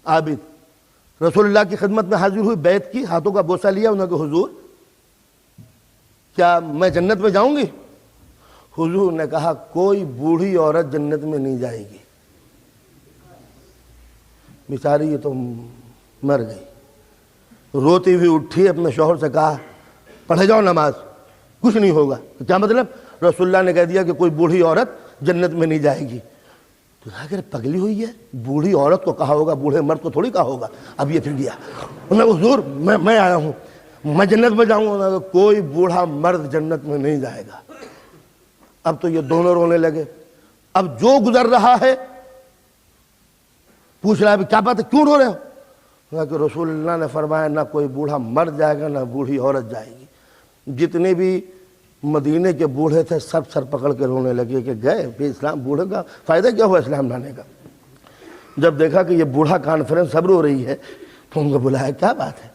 عابد، رسول اللہ کی خدمت میں حاضر ہوئی، بیعت کی، ہاتھوں کا بوسہ لیا، انہوں نے کہا حضور کیا میں جنت میں جاؤں گی؟ حضور نے کہا کوئی بوڑھی عورت جنت میں نہیں جائے گی۔ بیچاری یہ تو مر گئی، روتی ہوئی اٹھی، اپنے شوہر سے کہا پڑھے جاؤ نماز، کچھ نہیں ہوگا۔ کیا مطلب؟ رسول اللہ نے کہہ دیا کہ کوئی بوڑھی عورت جنت میں نہیں جائے گی۔ تو اگر پگلی ہوئی ہے، بوڑھی عورت کو کہا ہوگا، بوڑھے مرد کو تھوڑی کہا ہوگا۔ اب یہ پھر گیا، حضور میں آیا ہوں، میں جنت میں جاؤں گا۔ کوئی بوڑھا مرد جنت میں نہیں جائے گا۔ اب تو یہ دونوں رونے لگے۔ اب جو گزر رہا ہے پوچھ رہا ہے کیا بات ہے، کیوں رو رہے ہو؟ کہ رسول اللہ نے فرمایا نہ کوئی بوڑھا مرد جائے گا، نہ بوڑھی عورت جائے گی۔ جتنے بھی مدینے کے بوڑھے تھے سب سر پکڑ کے رونے لگے کہ گئے پھر اسلام، بوڑھے کا فائدہ کیا ہوا اسلام لانے کا؟ جب دیکھا کہ یہ بوڑھا کانفرنس سب رو رہی ہے تو ان کو بلایا، کیا بات ہے؟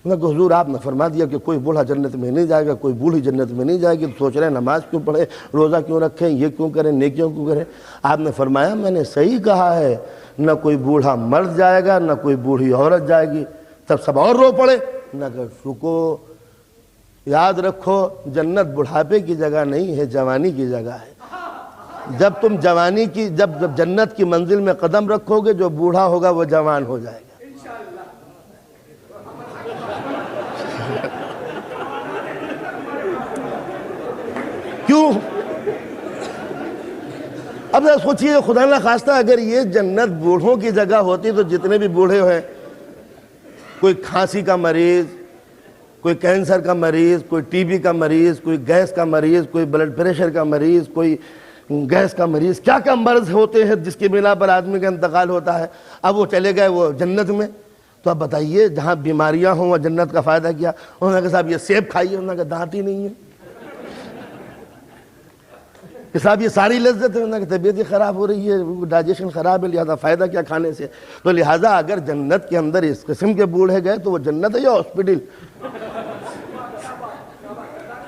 انہوں نے کہا حضور آپ نے فرما دیا کہ کوئی بوڑھا جنت میں نہیں جائے گا، کوئی بوڑھی جنت میں نہیں جائے گی، سوچ رہے ہیں نماز کیوں پڑھے، روزہ کیوں رکھیں، یہ کیوں کریں، نیکیوں کیوں کریں؟ آپ نے فرمایا میں نے صحیح کہا ہے، نہ کوئی بوڑھا مرد جائے گا، نہ کوئی بوڑھی عورت جائے گی۔ تب سب اور رو پڑے۔ نہ کہ رکو، یاد رکھو جنت بڑھاپے کی جگہ نہیں ہے، جوانی کی جگہ ہے۔ جب تم جب جنت کی منزل میں قدم رکھو گے، جو بوڑھا ہوگا وہ جوان ہو جائے گا۔ کیوں؟ اب سوچئے خدا نہ خواستہ اگر یہ جنت بوڑھوں کی جگہ ہوتی تو جتنے بھی بوڑھے ہوئے، کوئی کھانسی کا مریض، کوئی کینسر کا مریض، کوئی ٹی بی کا مریض، کوئی گیس کا مریض، کوئی بلڈ پریشر کا مریض، کوئی گیس کا مریض، کیا کیا مرض ہوتے ہیں جس کی بنا پر آدمی کا انتقال ہوتا ہے۔ اب وہ چلے گئے وہ جنت میں، تو اب بتائیے جہاں بیماریاں ہوں وہ جنت کا فائدہ کیا؟ انہوں نے کہا صاحب یہ سیب کھائیے، انہوں نے کہا دانت ہی نہیں ہے۔ کہ صاحب یہ ساری لذت ہے، انہوں نے کہا طبیعت ہی خراب ہو رہی ہے، ڈائجیشن خراب ہے، لہذا فائدہ کیا کھانے سے؟ تو لہذا اگر جنت کے اندر اس قسم کے بوڑھے گئے تو وہ جنت ہے یا ہاسپٹل؟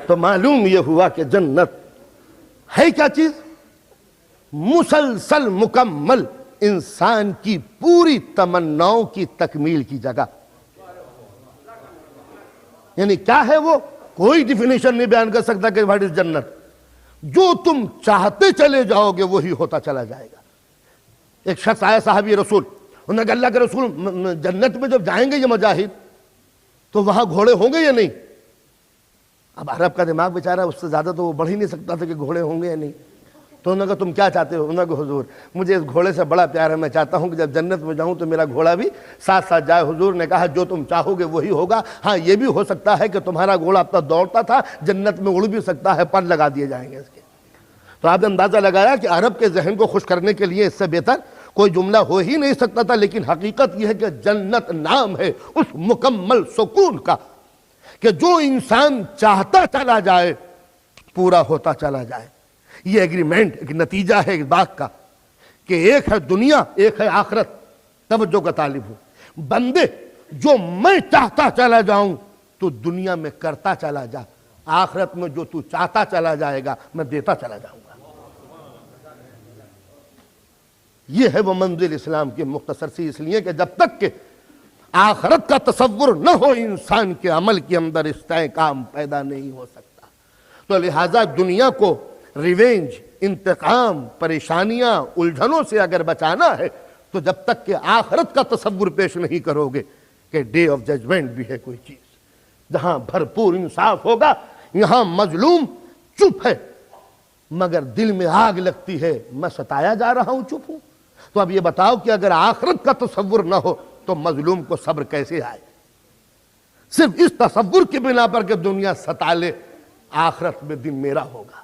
تو معلوم یہ ہوا کہ جنت ہے کیا چیز؟ مسلسل مکمل انسان کی پوری تمناؤں کی تکمیل کی جگہ۔ یعنی کیا ہے وہ؟ کوئی ڈیفینیشن نہیں بیان کر سکتا کہ واٹ از جنت۔ جو تم چاہتے چلے جاؤ گے وہی ہوتا چلا جائے گا۔ ایک شخص آیا صحابی رسول، انہوں نے کہا اللہ کے رسول جنت میں جب جائیں گے یہ مجاہد تو وہاں گھوڑے ہوں گے یا نہیں؟ اب عرب کا دماغ بیچارہ اس سے زیادہ تو وہ بڑھ ہی نہیں سکتا تھا کہ گھوڑے ہوں گے یا نہیں۔ تو انہوں نے کہا تم کیا چاہتے ہو؟ انہوں نے کہا حضور مجھے اس گھوڑے سے بڑا پیار ہے، میں چاہتا ہوں کہ جب جنت میں جاؤں تو میرا گھوڑا بھی ساتھ ساتھ جائے۔ حضور نے کہا جو تم چاہو گے وہی ہوگا، ہاں یہ بھی ہو سکتا ہے کہ تمہارا گھوڑا اب تک دوڑتا تھا جنت میں اڑ بھی سکتا ہے، پر لگا دیے جائیں گے اس کے۔ تو آپ نے اندازہ لگایا کہ عرب کے ذہن کو خوش کرنے کے لیے اس سے بہتر کوئی جملہ ہو ہی نہیں سکتا تھا۔ لیکن حقیقت یہ ہے کہ جنت نام ہے اس مکمل سکون کا کہ جو انسان چاہتا چلا جائے پورا ہوتا چلا جائے۔ یہ ایگریمنٹ ایک نتیجہ ہے اس بات کا کہ ایک ہے دنیا، ایک ہے آخرت۔ توجہ کا طالب ہوں بندے، جو میں چاہتا چلا جاؤں تو دنیا میں کرتا چلا جا، آخرت میں جو تو چاہتا چلا جائے گا میں دیتا چلا جاؤں گا۔ یہ ہے وہ منزل اسلام کی مختصر سی، اس لیے کہ جب تک کہ آخرت کا تصور نہ ہو انسان کے عمل کے اندر استحکام پیدا نہیں ہو سکتا۔ تو لہٰذا دنیا کو ریونج، انتقام، پریشانیاں، الجھنوں سے اگر بچانا ہے تو جب تک کہ آخرت کا تصور پیش نہیں کرو گے کہ ڈے آف ججمنٹ بھی ہے کوئی چیز جہاں بھرپور انصاف ہوگا، یہاں مظلوم چپ ہے مگر دل میں آگ لگتی ہے، میں ستایا جا رہا ہوں چپ ہوں۔ تو اب یہ بتاؤ کہ اگر آخرت کا تصور نہ ہو تو مظلوم کو صبر کیسے آئے؟ صرف اس تصور کی بنا پر کہ دنیا ستا لے، آخرت میں دن میرا ہوگا۔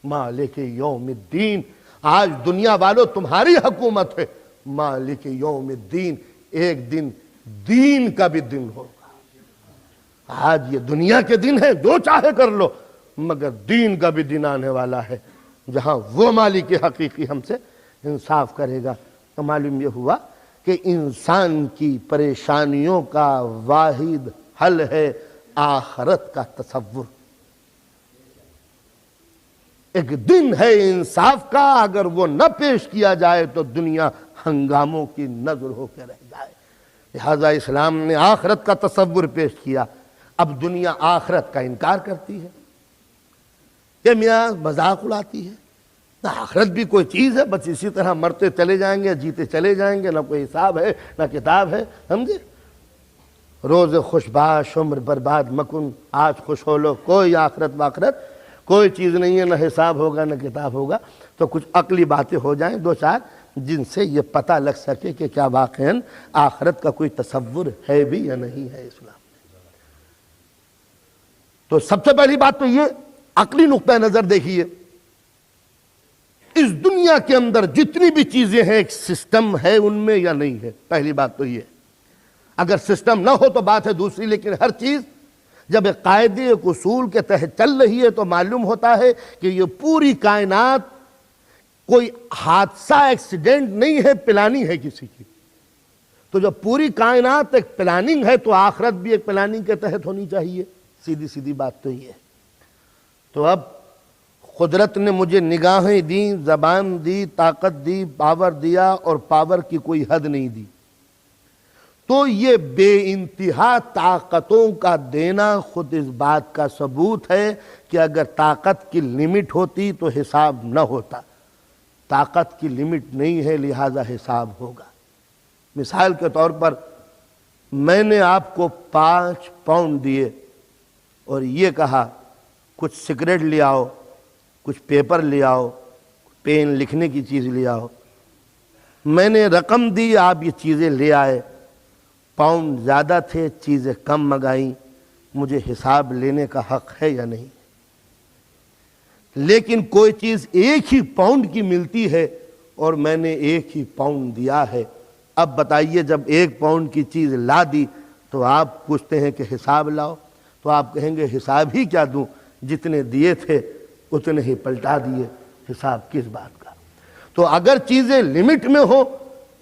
مالک یوم الدین، آج دنیا والوں تمہاری حکومت ہے، مالک یوم الدین، ایک دن دین کا بھی دن ہوگا۔ آج یہ دنیا کے دن ہے، جو چاہے کر لو، مگر دین کا بھی دن آنے والا ہے جہاں وہ مالک حقیقی ہم سے انصاف کرے گا۔ تو معلوم یہ ہوا کہ انسان کی پریشانیوں کا واحد حل ہے آخرت کا تصور۔ ایک دن ہے انصاف کا، اگر وہ نہ پیش کیا جائے تو دنیا ہنگاموں کی نظر ہو کے رہ جائے۔ لہذا اسلام نے آخرت کا تصور پیش کیا۔ اب دنیا آخرت کا انکار کرتی ہے کہ میاں مذاق اڑاتی ہے، نہ آخرت بھی کوئی چیز ہے، بس اسی طرح مرتے چلے جائیں گے، جیتے چلے جائیں گے، نہ کوئی حساب ہے نہ کتاب ہے۔ سمجھے؟ روز خوش باش عمر برباد مکن، آج خوش ہو لو، کوئی آخرت واخرت کوئی چیز نہیں ہے، نہ حساب ہوگا نہ کتاب ہوگا۔ تو کچھ عقلی باتیں ہو جائیں دو چار جن سے یہ پتہ لگ سکے کہ کیا واقعاً آخرت کا کوئی تصور ہے بھی یا نہیں ہے اسلام۔ تو سب سے پہلی بات تو یہ عقلی نقطہ نظر دیکھیے، اس دنیا کے اندر جتنی بھی چیزیں ہیں ایک سسٹم ہے ان میں یا نہیں ہے؟ پہلی بات تو یہ، اگر سسٹم نہ ہو تو بات ہے دوسری، لیکن ہر چیز جب ایک قاعدے ایک اصول کے تحت چل رہی ہے تو معلوم ہوتا ہے کہ یہ پوری کائنات کوئی حادثہ ایکسیڈنٹ نہیں ہے، پلاننگ ہے کسی کی۔ تو جب پوری کائنات ایک پلاننگ ہے تو آخرت بھی ایک پلاننگ کے تحت ہونی چاہیے۔ سیدھی سیدھی بات تو یہ ہے۔ تو اب قدرت نے مجھے نگاہیں دیں، زبان دی، طاقت دی، پاور دیا، اور پاور کی کوئی حد نہیں دی۔ تو یہ بے انتہا طاقتوں کا دینا خود اس بات کا ثبوت ہے کہ اگر طاقت کی لمٹ ہوتی تو حساب نہ ہوتا. طاقت کی لمٹ نہیں ہے، لہذا حساب ہوگا. مثال کے طور پر میں نے آپ کو 5 پاؤنڈ دیے اور یہ کہا کچھ سگریٹ لے آؤ، کچھ پیپر لے آؤ، پین لکھنے کی چیز لے آؤ. میں نے رقم دی، آپ یہ چیزیں لے آئے. پاؤنڈ زیادہ تھے، چیزیں کم منگائیں. مجھے حساب لینے کا حق ہے یا نہیں؟ لیکن کوئی چیز 1 ہی پاؤنڈ کی ملتی ہے اور میں نے 1 ہی پاؤنڈ دیا ہے. اب بتائیے جب 1 پاؤنڈ کی چیز لا دی تو آپ پوچھتے ہیں کہ حساب لاؤ، تو آپ کہیں گے حساب ہی کیا دوں، جتنے دیے تھے اتنے ہی پلٹا دیے، حساب کس بات کا؟ تو اگر چیزیں لمٹ میں ہو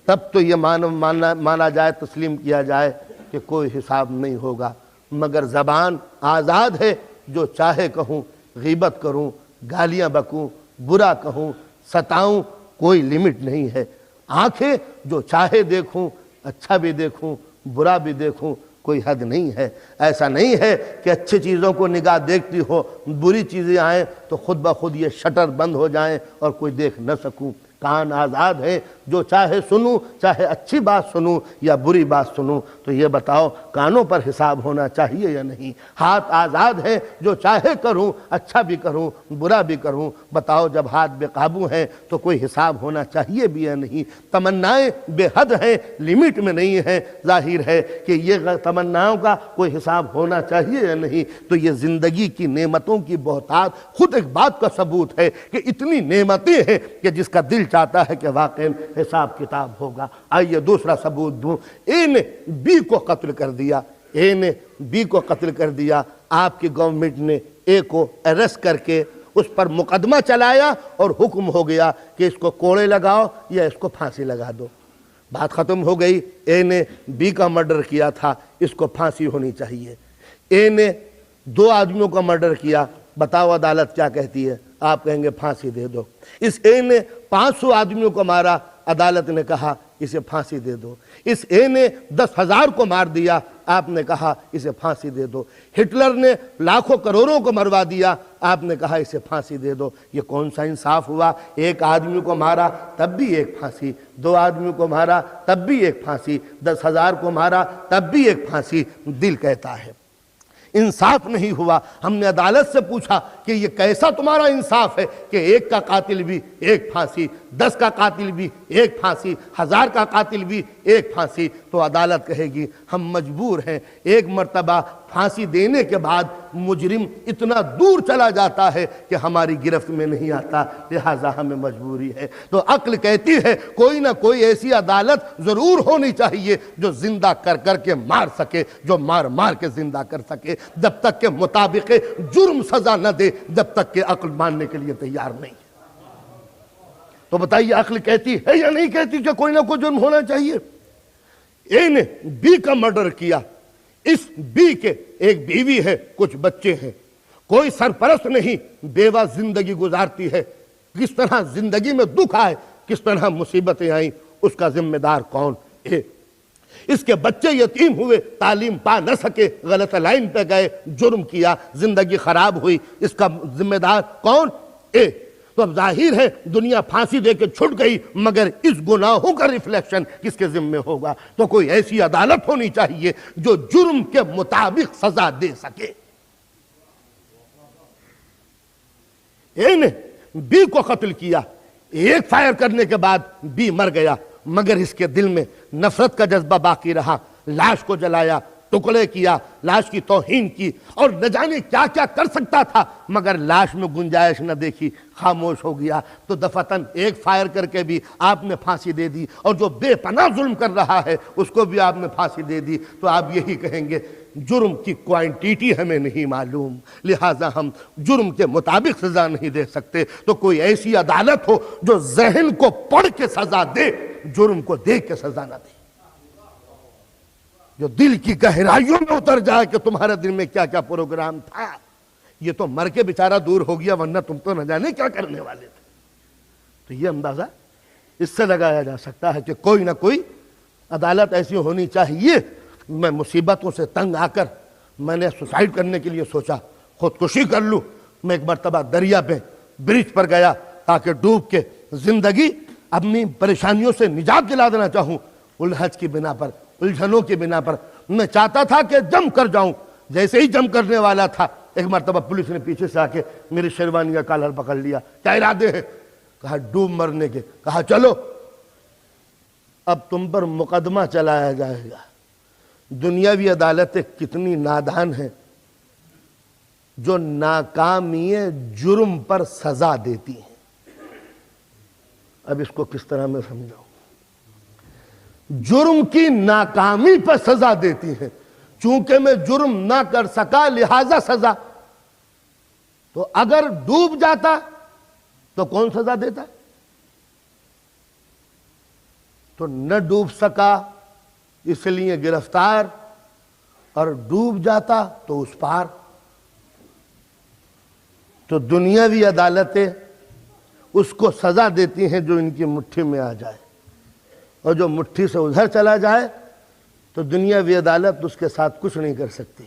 تب تو یہ مانا جائے، تسلیم کیا جائے کہ کوئی حساب نہیں ہوگا. مگر زبان آزاد ہے، جو چاہے کہوں، غیبت کروں، گالیاں بکوں، برا کہوں، ستاؤں، کوئی لمٹ نہیں ہے. آنکھیں جو چاہے دیکھوں، اچھا بھی دیکھوں، برا بھی دیکھوں، کوئی حد نہیں ہے. ایسا نہیں ہے کہ اچھی چیزوں کو نگاہ دیکھتی ہو، بری چیزیں آئیں تو خود بخود یہ شٹر بند ہو جائیں اور کوئی دیکھ نہ سکوں. کان آزاد ہے، جو چاہے سنوں، چاہے اچھی بات سنوں یا بری بات سنوں. تو یہ بتاؤ کانوں پر حساب ہونا چاہیے یا نہیں؟ ہاتھ آزاد ہے، جو چاہے کروں، اچھا بھی کروں، برا بھی کروں. بتاؤ جب ہاتھ بے قابو ہیں تو کوئی حساب ہونا چاہیے بھی یا نہیں؟ تمنائیں بے حد ہیں، لمٹ میں نہیں ہیں. ظاہر ہے کہ یہ تمناؤں کا کوئی حساب ہونا چاہیے یا نہیں؟ تو یہ زندگی کی نعمتوں کی بہتات خود ایک بات کا ثبوت ہے کہ اتنی نعمتیں ہیں کہ جس کا دل چاہتا ہے کہ واقعی حساب کتاب ہوگا. آئیے دوسرا ثبوت دوں. اے نے بی کو قتل کر دیا، اے نے بی کو قتل کر دیا. آپ کی گورنمنٹ نے اے کو اریسٹ کر کے اس پر مقدمہ چلایا اور حکم ہو گیا کہ اس کو کوڑے لگاؤ یا اس کو پھانسی لگا دو. بات ختم ہو گئی. اے نے بی کا مرڈر کیا تھا، اس کو پھانسی ہونی چاہیے. اے نے 2 آدمیوں کا مرڈر کیا، بتاؤ عدالت کیا کہتی ہے؟ آپ کہیں گے پھانسی دے دو. اس اے نے 500 آدمیوں کو مارا، عدالت نے کہا اسے پھانسی دے دو. اس اے نے 10,000 کو مار دیا، آپ نے کہا اسے پھانسی دے دو. ہٹلر نے لاکھوں کروڑوں کو مروا دیا، آپ نے کہا اسے پھانسی دے دو. یہ کون سا انصاف ہوا؟ 1 آدمی کو مارا تب بھی 1 پھانسی، 2 آدمیوں کو مارا تب بھی 1 پھانسی، 10,000 کو مارا تب بھی 1 پھانسی. دل کہتا ہے انصاف نہیں ہوا. ہم نے عدالت سے پوچھا کہ یہ کیسا تمہارا انصاف ہے کہ 1 کا قاتل بھی 1 پھانسی، 10 کا قاتل بھی 1 پھانسی، 1000 کا قاتل بھی 1 پھانسی. تو عدالت کہے گی ہم مجبور ہیں. 1 مرتبہ پھانسی دینے کے بعد مجرم اتنا دور چلا جاتا ہے کہ ہماری گرفت میں نہیں آتا، لہٰذا ہمیں مجبوری ہے. تو عقل کہتی ہے کوئی نہ کوئی ایسی عدالت ضرور ہونی چاہیے جو زندہ کر کر کے مار سکے، جو مار مار کے زندہ کر سکے. جب تک کہ مطابق جرم سزا نہ دے، جب تک کہ عقل ماننے کے لیے تیار نہیں. تو بتائیے عقل کہتی ہے یا نہیں کہتی کہ کوئی نہ کوئی جرم ہونا چاہیے؟ اے نے بی کا مرڈر کیا. اس بی کے ایک بیوی ہے، کچھ بچے ہیں، کوئی سرپرست نہیں، بیوہ زندگی گزارتی ہے. کس طرح زندگی میں دکھ آئے، کس طرح مصیبتیں آئیں، اس کا ذمہ دار کون؟ اے. اس کے بچے یتیم ہوئے، تعلیم پا نہ سکے، غلط لائن پہ گئے، جرم کیا، زندگی خراب ہوئی، اس کا ذمہ دار کون؟ اے. تو اب ظاہر ہے دنیا پھانسی دے کے چھٹ گئی، مگر اس گناہوں کا ریفلیکشن کس کے ذمہ ہوگا؟ تو کوئی ایسی عدالت ہونی چاہیے جو جرم کے مطابق سزا دے سکے. اے نے بی کو قتل کیا، 1 فائر کرنے کے بعد بی مر گیا، مگر اس کے دل میں نفرت کا جذبہ باقی رہا. لاش کو جلایا، ٹکڑے کیا، لاش کی توہین کی، اور نہ جانے کیا کیا کر سکتا تھا، مگر لاش میں گنجائش نہ دیکھی، خاموش ہو گیا. تو دفعتاً 1 فائر کر کے بھی آپ نے پھانسی دے دی، اور جو بے پناہ ظلم کر رہا ہے اس کو بھی آپ نے پھانسی دے دی. تو آپ یہی کہیں گے جرم کی کوانٹیٹی ہمیں نہیں معلوم، لہٰذا ہم جرم کے مطابق سزا نہیں دے سکتے. تو کوئی ایسی عدالت ہو جو ذہن کو پڑھ کے سزا دے، جرم کو دیکھ کے سزا نہ دے، جو دل کی گہرائیوں میں اتر جائے کہ تمہارے دل میں کیا کیا پروگرام تھا. یہ تو مر کے بیچارہ دور ہو گیا، ورنہ تم تو نہ جانے کیا کرنے والے تھے. تو یہ اندازہ اس سے لگایا جا سکتا ہے کہ کوئی نہ کوئی عدالت ایسی ہونی چاہیے. میں مصیبتوں سے تنگ آ کر میں نے سوسائڈ کرنے کے لیے سوچا, خودکشی کر لوں. میں ایک مرتبہ دریا پہ برج پر گیا تاکہ ڈوب کے زندگی اپنی پریشانیوں سے نجات دلا دینا چاہوں. الجھن کی بنا پر, الجھنوں کی بنا پر میں چاہتا تھا کہ جم کر جاؤں. جیسے ہی جم کرنے والا تھا, ایک مرتبہ پولیس نے پیچھے سے آ کے میری شیروانی کا کالر پکڑ لیا. کیا ارادے ہیں؟ کہا ڈوب مرنے کے. کہا چلو اب تم پر مقدمہ چلایا جائے گا. دنیاوی عدالتیں کتنی نادان ہیں جو ناکامی جرم پر سزا دیتی ہیں. اب اس کو کس طرح میں سمجھاؤں؟ جرم کی ناکامی پر سزا دیتی ہیں. چونکہ میں جرم نہ کر سکا لہذا سزا. تو اگر ڈوب جاتا تو کون سزا دیتا؟ تو نہ ڈوب سکا اس لیے گرفتار, اور ڈوب جاتا تو اس پار. تو دنیاوی عدالتیں اس کو سزا دیتی ہیں جو ان کی مٹھی میں آ جائے, اور جو مٹھی سے ادھر چلا جائے تو دنیاوی عدالت اس کے ساتھ کچھ نہیں کر سکتی.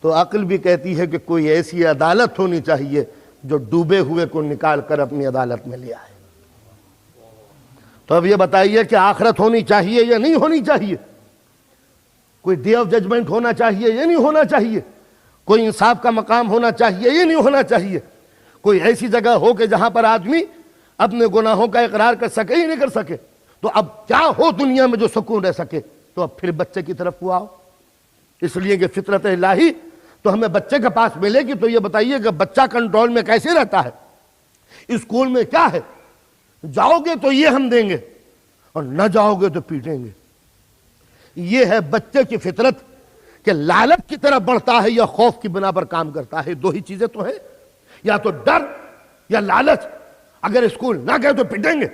تو عقل بھی کہتی ہے کہ کوئی ایسی عدالت ہونی چاہیے جو ڈوبے ہوئے کو نکال کر اپنی عدالت میں لے آئے. تو اب یہ بتائیے کہ آخرت ہونی چاہیے یا نہیں ہونی چاہیے؟ کوئی ڈے آف ججمنٹ ہونا چاہیے یا نہیں ہونا چاہیے؟ کوئی انصاف کا مقام ہونا چاہیے یا نہیں ہونا چاہیے؟ کوئی ایسی جگہ ہو کہ جہاں پر آدمی اپنے گناہوں کا اقرار کر سکے ہی نہیں کر سکے؟ تو اب کیا ہو دنیا میں جو سکون رہ سکے؟ تو اب پھر بچے کی طرف کو آؤ. اس لیے کہ فطرت الہی تو ہمیں بچے کے پاس ملے گی. تو یہ بتائیے کہ بچہ کنٹرول میں کیسے رہتا ہے؟ اسکول میں کیا ہے؟ جاؤ گے تو یہ ہم دیں گے, اور نہ جاؤ گے تو پیٹیں گے. یہ ہے بچے کی فطرت کہ لالچ کی طرف بڑھتا ہے یا خوف کی بنا پر کام کرتا ہے. دو ہی چیزیں تو ہیں, یا تو ڈر یا لالچ. اگر اسکول نہ گئے تو پٹیں گے,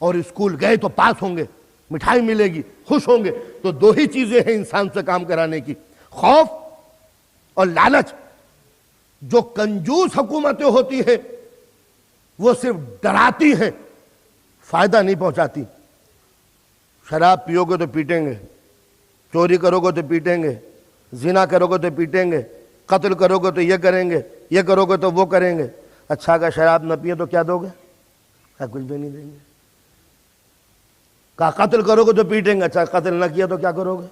اور اسکول گئے تو پاس ہوں گے, مٹھائی ملے گی, خوش ہوں گے. تو دو ہی چیزیں ہیں انسان سے کام کرانے کی, خوف اور لالچ. جو کنجوس حکومتیں ہوتی ہیں وہ صرف ڈراتی ہیں, فائدہ نہیں پہنچاتی. شراب پیو گے تو پیٹیں گے, چوری کرو گے تو پیٹیں گے, زنا کرو گے تو پیٹیں گے, قتل کرو گے تو یہ کریں گے, یہ کرو گے تو وہ کریں گے. اچھا اگر شراب نہ پیے تو کیا دو گے؟ کیا کچھ بھی نہیں دیں گے. کہا قتل کرو گے تو پیٹیں گے, اچھا قتل نہ کیا تو کیا کرو گے؟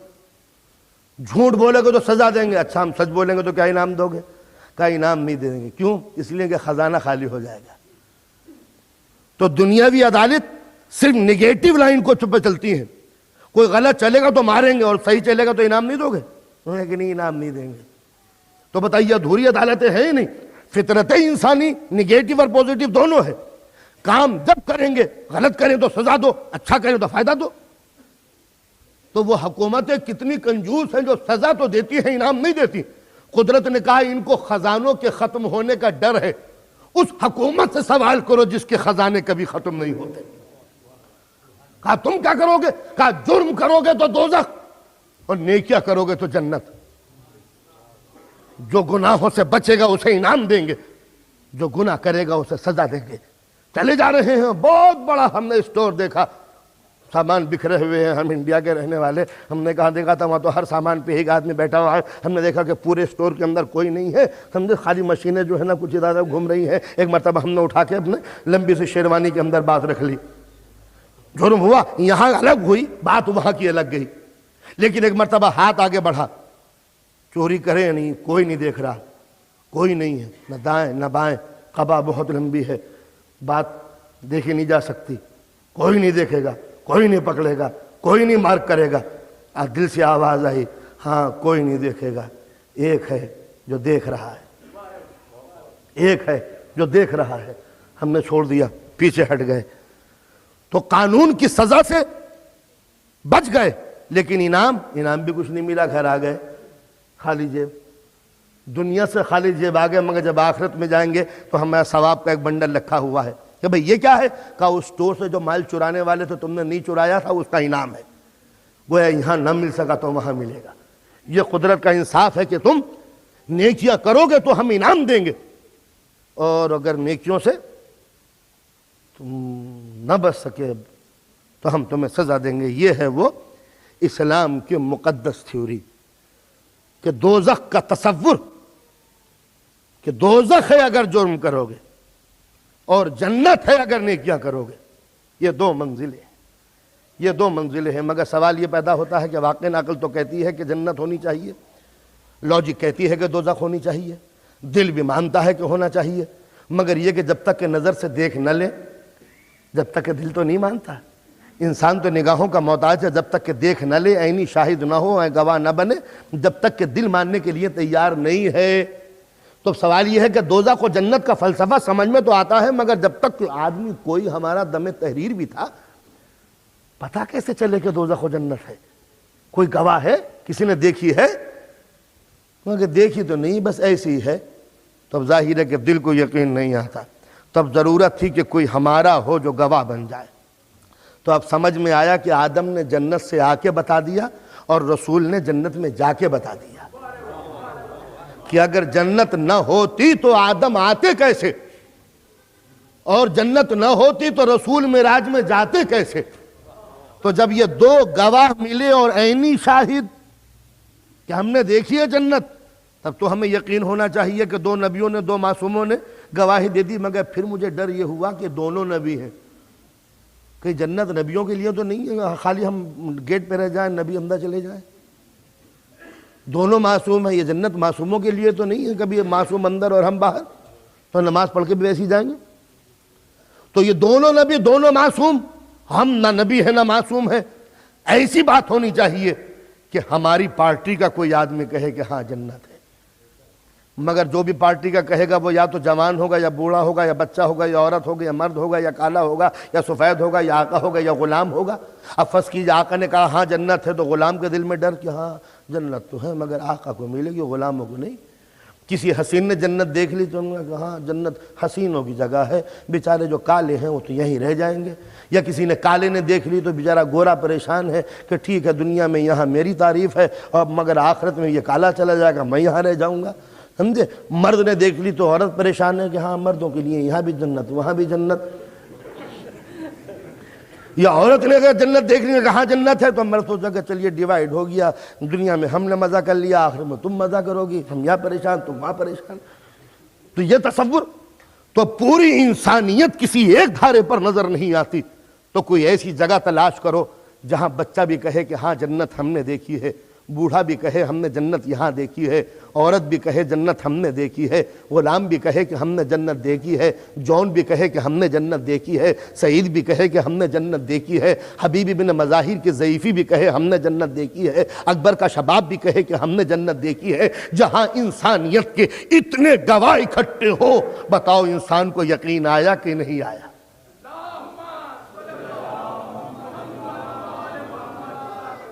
جھوٹ بولے گے تو سزا دیں گے, اچھا ہم سچ بولیں گے تو کیا انعام دو گے؟ کیا انعام نہیں دیں گے. کیوں؟ اس لیے کہ خزانہ خالی ہو جائے گا. تو دنیاوی عدالت صرف نگیٹو لائن کو چپ چلتی ہیں. کوئی غلط چلے گا تو ماریں گے, اور صحیح چلے گا تو انعام نہیں دو گے؟ انہوں نے کہ نہیں انعام نہیں دیں گے. تو بتائیے ادھوری عدالتیں ہیں ہی نہیں. فطرت انسانی نگیٹو اور پوزیٹو دونوں ہے. کام جب کریں گے, غلط کریں تو سزا دو, اچھا کریں تو فائدہ دو. تو وہ حکومتیں کتنی کنجوس ہیں جو سزا تو دیتی ہیں, انعام نہیں دیتی. قدرت نے کہا ان کو خزانوں کے ختم ہونے کا ڈر ہے. اس حکومت سے سوال کرو جس کے خزانے کبھی ختم نہیں ہوتے. کہا تم کیا کرو گے؟ کہا جرم کرو گے تو دوزخ, اور نیکیاں کرو گے تو جنت. جو گناہوں سے بچے گا اسے انعام دیں گے, جو گناہ کرے گا اسے سزا دیں گے. چلے جا رہے ہیں, بہت بڑا ہم نے اسٹور دیکھا, سامان بکھرے ہوئے ہیں. ہم انڈیا کے رہنے والے, ہم نے کہاں دیکھا تھا وہاں تو ہر سامان پہ ایک آدمی بیٹھا ہوا ہے. ہم نے دیکھا کہ پورے اسٹور کے اندر کوئی نہیں ہے, سمجھے خالی مشینیں جو ہے نا کچھ ادھر گھوم رہی ہیں. ایک مرتبہ ہم نے اٹھا کے اپنے لمبی سی شیروانی کے اندر بات رکھ لی. جرم ہوا, یہاں الگ ہوئی بات, وہاں کی الگ گئی. لیکن ایک مرتبہ ہاتھ آگے بڑھا, چوری کرے نہیں, کوئی نہیں دیکھ رہا, کوئی نہیں ہے, نہ دائیں نہ بائیں, قبا بہت لمبی ہے, بات دیکھی نہیں جا سکتی, کوئی نہیں دیکھے گا, کوئی نہیں پکڑے گا, کوئی نہیں مارک کرے گا. دل سے آواز آئی, ہاں کوئی نہیں دیکھے گا, ایک ہے جو دیکھ رہا ہے, ایک ہے جو دیکھ رہا ہے. ہم نے چھوڑ دیا, پیچھے ہٹ گئے. تو قانون کی سزا سے بچ گئے, لیکن انعام بھی کچھ نہیں ملا, گھر آ گئے خالی جیب. دنیا سے خالی جیب آ گئے, مگر جب آخرت میں جائیں گے تو ہمارا ثواب کا ایک بنڈل رکھا ہوا ہے کہ بھئی یہ کیا ہے؟ کہا اس اسٹور سے جو مال چرانے والے تھے تم نے نہیں چرایا تھا, اس کا انعام ہے. گویا یہاں نہ مل سکا تو وہاں ملے گا. یہ قدرت کا انصاف ہے کہ تم نیکیاں کرو گے تو ہم انعام دیں گے, اور اگر نیکیوں سے تم نہ بچ سکے تو ہم تمہیں سزا دیں گے. یہ ہے وہ اسلام کی مقدس تھیوری کہ دوزخ کا تصور کہ دوزخ ہے اگر جرم کرو گے اور جنت ہے اگر نیکیاں کرو گے، یہ دو منزلیں ہیں۔ مگر سوال یہ پیدا ہوتا ہے کہ واقعی عقل تو کہتی ہے کہ جنت ہونی چاہیے، لاجک کہتی ہے کہ دوزخ ہونی چاہیے، دل بھی مانتا ہے کہ ہونا چاہیے، مگر یہ کہ جب تک کہ نظر سے دیکھ نہ لے، جب تک کہ دل تو نہیں مانتا۔ انسان تو نگاہوں کا محتاج ہے، جب تک کہ دیکھ نہ لے، عینی شاہد نہ ہو، گواہ نہ بنے، جب تک کہ دل ماننے کے لیے تیار نہیں ہے۔ تو سوال یہ ہے کہ دوزخ و جنت کا فلسفہ سمجھ میں تو آتا ہے، مگر جب تک آدمی کوئی ہمارا دم تحریر بھی تھا، پتہ کیسے چلے کہ دوزخ و جنت ہے؟ کوئی گواہ ہے؟ کسی نے دیکھی ہے؟ مگر دیکھی تو نہیں، بس ایسی ہے۔ تب ظاہر ہے کہ دل کو یقین نہیں آتا، تب ضرورت تھی کہ کوئی ہمارا ہو جو گواہ بن جائے۔ تو اب سمجھ میں آیا کہ آدم نے جنت سے آ کے بتا دیا اور رسول نے جنت میں جا کے بتا دیا کہ اگر جنت نہ ہوتی تو آدم آتے کیسے، اور جنت نہ ہوتی تو رسول معراج میں جاتے کیسے۔ تو جب یہ دو گواہ ملے اور عینی شاہد کہ ہم نے دیکھی ہے جنت، تب تو ہمیں یقین ہونا چاہیے کہ دو نبیوں نے، دو معصوموں نے گواہی دے دی۔ مگر پھر مجھے ڈر یہ ہوا کہ دونوں نبی ہیں، کہ جنت نبیوں کے لیے تو نہیں ہے، خالی ہم گیٹ پہ رہ جائیں، نبی اندر چلے جائیں۔ دونوں معصوم ہیں، یہ جنت معصوموں کے لیے تو نہیں ہے، کبھی معصوم اندر اور ہم باہر، تو نماز پڑھ کے بھی ویسے ہی جائیں گے۔ تو یہ دونوں نبی، دونوں معصوم، ہم نہ نبی ہیں نہ معصوم ہیں۔ ایسی بات ہونی چاہیے کہ ہماری پارٹی کا کوئی آدمی کہے کہ ہاں جنت ہے۔ مگر جو بھی پارٹی کا کہے گا وہ یا تو جوان ہوگا یا بوڑھا ہوگا یا بچہ ہوگا یا عورت ہوگا یا مرد ہوگا یا کالا ہوگا یا سفید ہوگا یا آقا ہوگا یا غلام ہوگا۔ اب فرض کیجیے آقا نے کہا ہاں جنت ہے، تو غلام کے دل میں ڈر کہ ہاں جنت تو ہے مگر آقا کو ملے گی، غلاموں کو نہیں۔ کسی حسین نے جنت دیکھ لی تو انہوں نے کہا ہاں جنت حسینوں کی جگہ ہے، بیچارے جو کالے ہیں وہ تو یہیں رہ جائیں گے۔ یا کسی نے کالے نے دیکھ لی تو بیچارہ گورا پریشان ہے کہ ٹھیک ہے دنیا میں یہاں میری تعریف ہے اور مگر آخرت میں یہ کالا چلا جائے گا، میں یہاں رہ جاؤں گا۔ سمجھے؟ مرد نے دیکھ لی تو عورت پریشان ہے کہ ہاں مردوں کے لیے یہاں بھی جنت وہاں بھی جنت۔ یا عورت نے اگر جنت دیکھ لی کہاں جنت ہے تو مرد سوچا کہ چلیے ڈیوائیڈ ہو گیا، دنیا میں ہم نے مزہ کر لیا، آخر میں تم مزہ کرو گی، ہم یہاں پریشان تم وہاں پریشان۔ تو یہ تصور، تو پوری انسانیت کسی ایک دھارے پر نظر نہیں آتی، تو کوئی ایسی جگہ تلاش کرو جہاں بچہ بھی کہے کہ ہاں جنت ہم نے دیکھی ہے، بوڑھا بھی کہے ہم نے جنت یہاں دیکھی ہے، عورت بھی کہے جنت ہم نے دیکھی ہے، غلام بھی کہے کہ ہم نے جنت دیکھی ہے، جون بھی کہے کہ ہم نے جنت دیکھی ہے، سعید بھی کہے کہ ہم نے جنت دیکھی ہے، حبیب بن مظاہر کی ضعیفی بھی کہے ہم نے جنت دیکھی ہے، اکبر کا شباب بھی کہے کہ ہم نے جنت دیکھی ہے۔ جہاں انسانیت کے اتنے گواہ اکٹھے ہو، بتاؤ انسان کو یقین آیا کہ نہیں آیا؟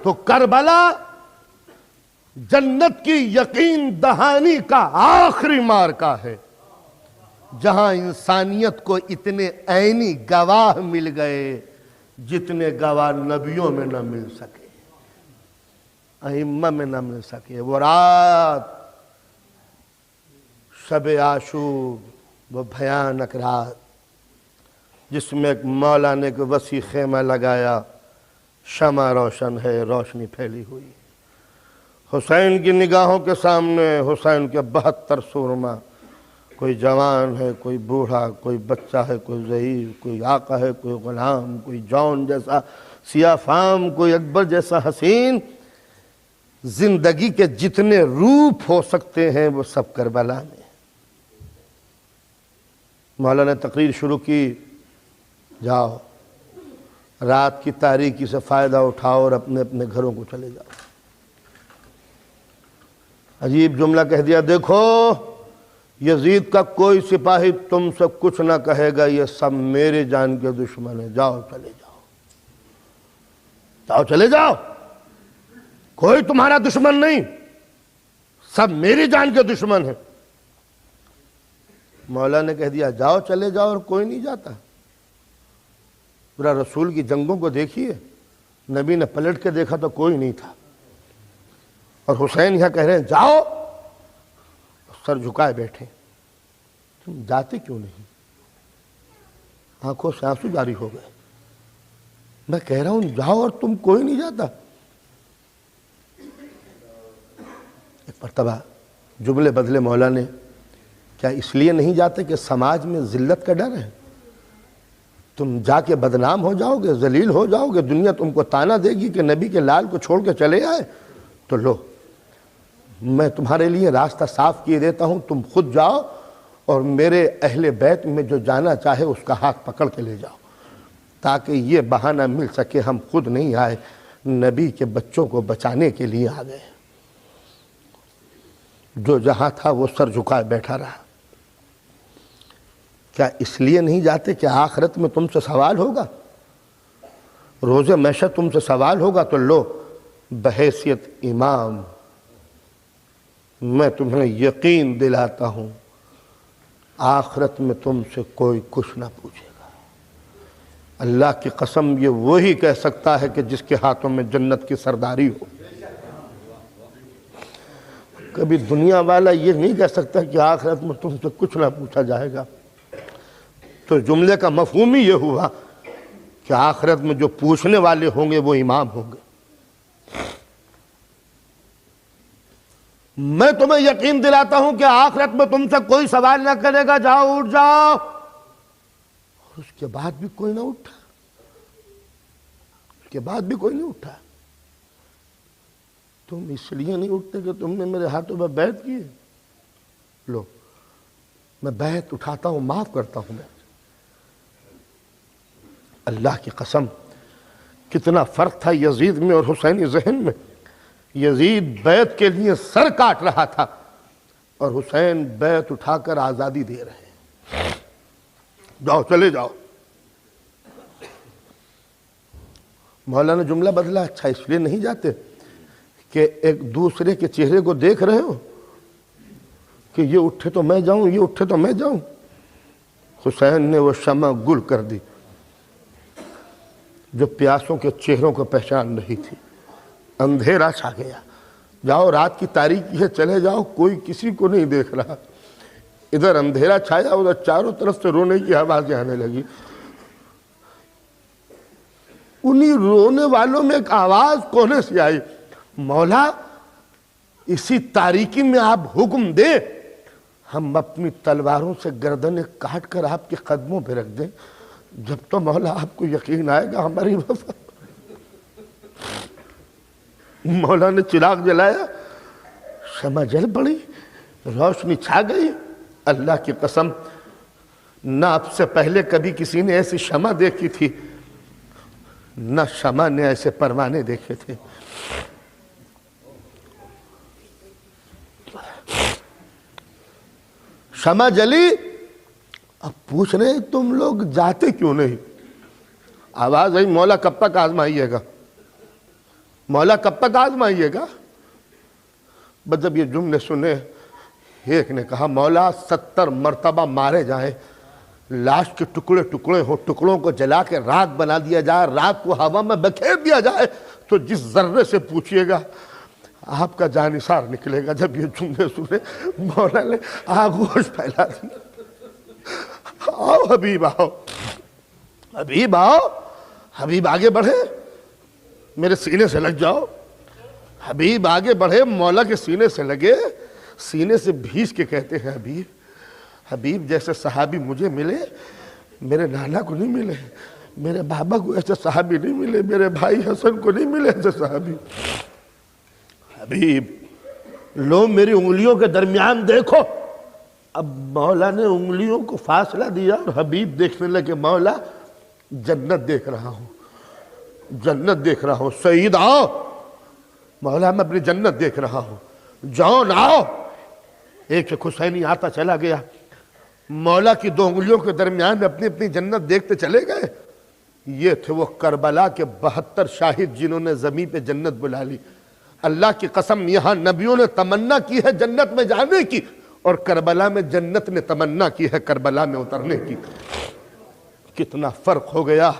تو کربلا جنت کی یقین دہانی کا آخری مارکہ ہے، جہاں انسانیت کو اتنے عینی گواہ مل گئے جتنے گواہ نبیوں میں نہ مل سکے، ائمہ میں نہ مل سکے۔ وہ رات، شب عاشور، وہ بھیانک رات جس میں ایک مولا نے ایک وسیع خیمہ لگایا، شمع روشن ہے، روشنی پھیلی ہوئی، حسین کی نگاہوں کے سامنے حسین کے 72 سورما، کوئی جوان ہے، کوئی بوڑھا، کوئی بچہ ہے، کوئی ضعیف، کوئی آقا ہے، کوئی غلام، کوئی جون جیسا سیاہ فام، کوئی اکبر جیسا حسین۔ زندگی کے جتنے روپ ہو سکتے ہیں وہ سب کربلا میں۔ مولا نے تقریر شروع کی، جاؤ رات کی تاریکی سے فائدہ اٹھاؤ اور اپنے اپنے گھروں کو چلے جاؤ۔ عجیب جملہ کہہ دیا، دیکھو یزید کا کوئی سپاہی تم سے کچھ نہ کہے گا، یہ سب میرے جان کے دشمن ہیں، جاؤ چلے جاؤ، جاؤ چلے جاؤ، کوئی تمہارا دشمن نہیں، سب میری جان کے دشمن ہیں۔ مولا نے کہہ دیا جاؤ چلے جاؤ، اور کوئی نہیں جاتا۔ پورا رسول کی جنگوں کو دیکھیے، نبی نے پلٹ کے دیکھا تو کوئی نہیں تھا، اور حسین یہاں کہہ رہے ہیں جاؤ، سر جھکائے بیٹھے، تم جاتے کیوں نہیں؟ آنکھوں سے آنسو جاری ہو گئے۔ میں کہہ رہا ہوں جاؤ اور تم کوئی نہیں جاتا۔ مرتبہ جملے بدلے مولا نے، کیا اس لیے نہیں جاتے کہ سماج میں ذلت کا ڈر ہے؟ تم جا کے بدنام ہو جاؤ گے، ذلیل ہو جاؤ گے، دنیا تم کو تانا دے گی کہ نبی کے لال کو چھوڑ کے چلے آئے، تو لو میں تمہارے لیے راستہ صاف کیے دیتا ہوں، تم خود جاؤ اور میرے اہل بیت میں جو جانا چاہے اس کا ہاتھ پکڑ کے لے جاؤ، تاکہ یہ بہانہ مل سکے ہم خود نہیں آئے، نبی کے بچوں کو بچانے کے لیے آ گئے۔ جو جہاں تھا وہ سر جھکائے بیٹھا رہا۔ کیا اس لیے نہیں جاتے کہ آخرت میں تم سے سوال ہوگا، روز محشر تم سے سوال ہوگا؟ تو لو بحیثیت امام میں تمہیں یقین دلاتا ہوں، آخرت میں تم سے کوئی کچھ نہ پوچھے گا۔ اللہ کی قسم یہ وہی کہہ سکتا ہے کہ جس کے ہاتھوں میں جنت کی سرداری ہو۔ کبھی دنیا والا یہ نہیں کہہ سکتا کہ آخرت میں تم سے کچھ نہ پوچھا جائے گا۔ تو جملے کا مفہوم ہی یہ ہوا کہ آخرت میں جو پوچھنے والے ہوں گے وہ امام ہوں گے۔ میں تمہیں یقین دلاتا ہوں کہ آخرت میں تم سے کوئی سوال نہ کرے گا، جاؤ اٹھ جاؤ۔ اور اس کے بعد بھی کوئی نہ اٹھا، اس کے بعد بھی کوئی نہیں اٹھا۔ تم اس لیے نہیں اٹھتے کہ تم نے میرے ہاتھوں میں بیعت کی ہے؟ لو میں بیعت اٹھاتا ہوں، معاف کرتا ہوں۔ میں اللہ کی قسم کتنا فرق تھا یزید میں اور حسینی ذہن میں۔ یزید بیعت کے لیے سر کاٹ رہا تھا اور حسین بیعت اٹھا کر آزادی دے رہے ہیں۔ جاؤ چلے جاؤ۔ مولانا جملہ بدلا، اچھا اس لیے نہیں جاتے کہ ایک دوسرے کے چہرے کو دیکھ رہے ہو کہ یہ اٹھے تو میں جاؤں، یہ اٹھے تو میں جاؤں؟ حسین نے وہ شمع گل کر دی جو پیاسوں کے چہروں کو پہچان رہی تھی۔ اندھیرا چھا گیا، جاؤ رات کی تاریکی ہے، چلے جاؤ، کوئی کسی کو نہیں دیکھ رہا۔ ادھر اندھیرا چھایا، ادھر چاروں طرف سے رونے کی آوازیں آنے لگی۔ انہی رونے والوں میں ایک آواز کونے سے آئی، مولا اسی تاریکی میں آپ حکم دیں ہم اپنی تلواروں سے گردنیں کاٹ کر آپ کے قدموں پہ رکھ دیں، جب تو مولا آپ کو یقین آئے گا ہماری وفا۔ مولا نے چراغ جلایا، شمع جل پڑی، روشنی چھا گئی۔ اللہ کی قسم نہ اب سے پہلے کبھی کسی نے ایسی شمع دیکھی تھی، نہ شمع نے ایسے پروانے دیکھے تھے۔ شمع جلی، اب پوچھ رہے ہیں تم لوگ جاتے کیوں نہیں؟ آواز آئی، مولا کب تک آزمائیے گا، مولا کب تک آزمائیے گا؟ بس جب یہ جملے سنے ایک نے کہا، مولا 70 مرتبہ مارے جائیں، لاش کے ٹکڑے ٹکڑے ہو، ٹکڑوں کو جلا کے راکھ بنا دیا جائے، راکھ کو ہوا میں بکھیر دیا جائے، تو جس ذرے سے پوچھئے گا آپ کا جانثار نکلے گا۔ جب یہ جملے سنے مولا نے آغوش پھیلا دیا، آؤ حبیب آؤ، حبیب آؤ، حبیب آگے بڑھے، میرے سینے سے لگ جاؤ۔ حبیب آگے بڑھے، مولا کے سینے سے لگے، سینے سے بھیج کے کہتے ہیں، حبیب حبیب جیسے صحابی مجھے ملے میرے نانا کو نہیں ملے، میرے بابا کو ایسے صحابی نہیں ملے، میرے بھائی حسن کو نہیں ملے ایسے صحابی۔ حبیب لو میری انگلیوں کے درمیان دیکھو۔ اب مولا نے انگلیوں کو فاصلہ دیا اور حبیب دیکھنے لگے، مولا جنت دیکھ رہا ہوں، جنت دیکھ رہا ہوں، سعید آؤ۔ مولا میں اپنی جنت دیکھ رہا ہوں، جون آؤ۔ ایک حسینی آتا چلا گیا، مولا کی 2 انگلیوں کے درمیان اپنی اپنی جنت دیکھتے چلے گئے۔ یہ تھے وہ کربلا کے 72 شاہد جنہوں نے زمین پہ جنت بلا لی۔ اللہ کی قسم یہاں نبیوں نے تمنا کی ہے جنت میں جانے کی، اور کربلا میں جنت نے تمنا کی ہے کربلا میں اترنے کی۔ کتنا فرق ہو گیا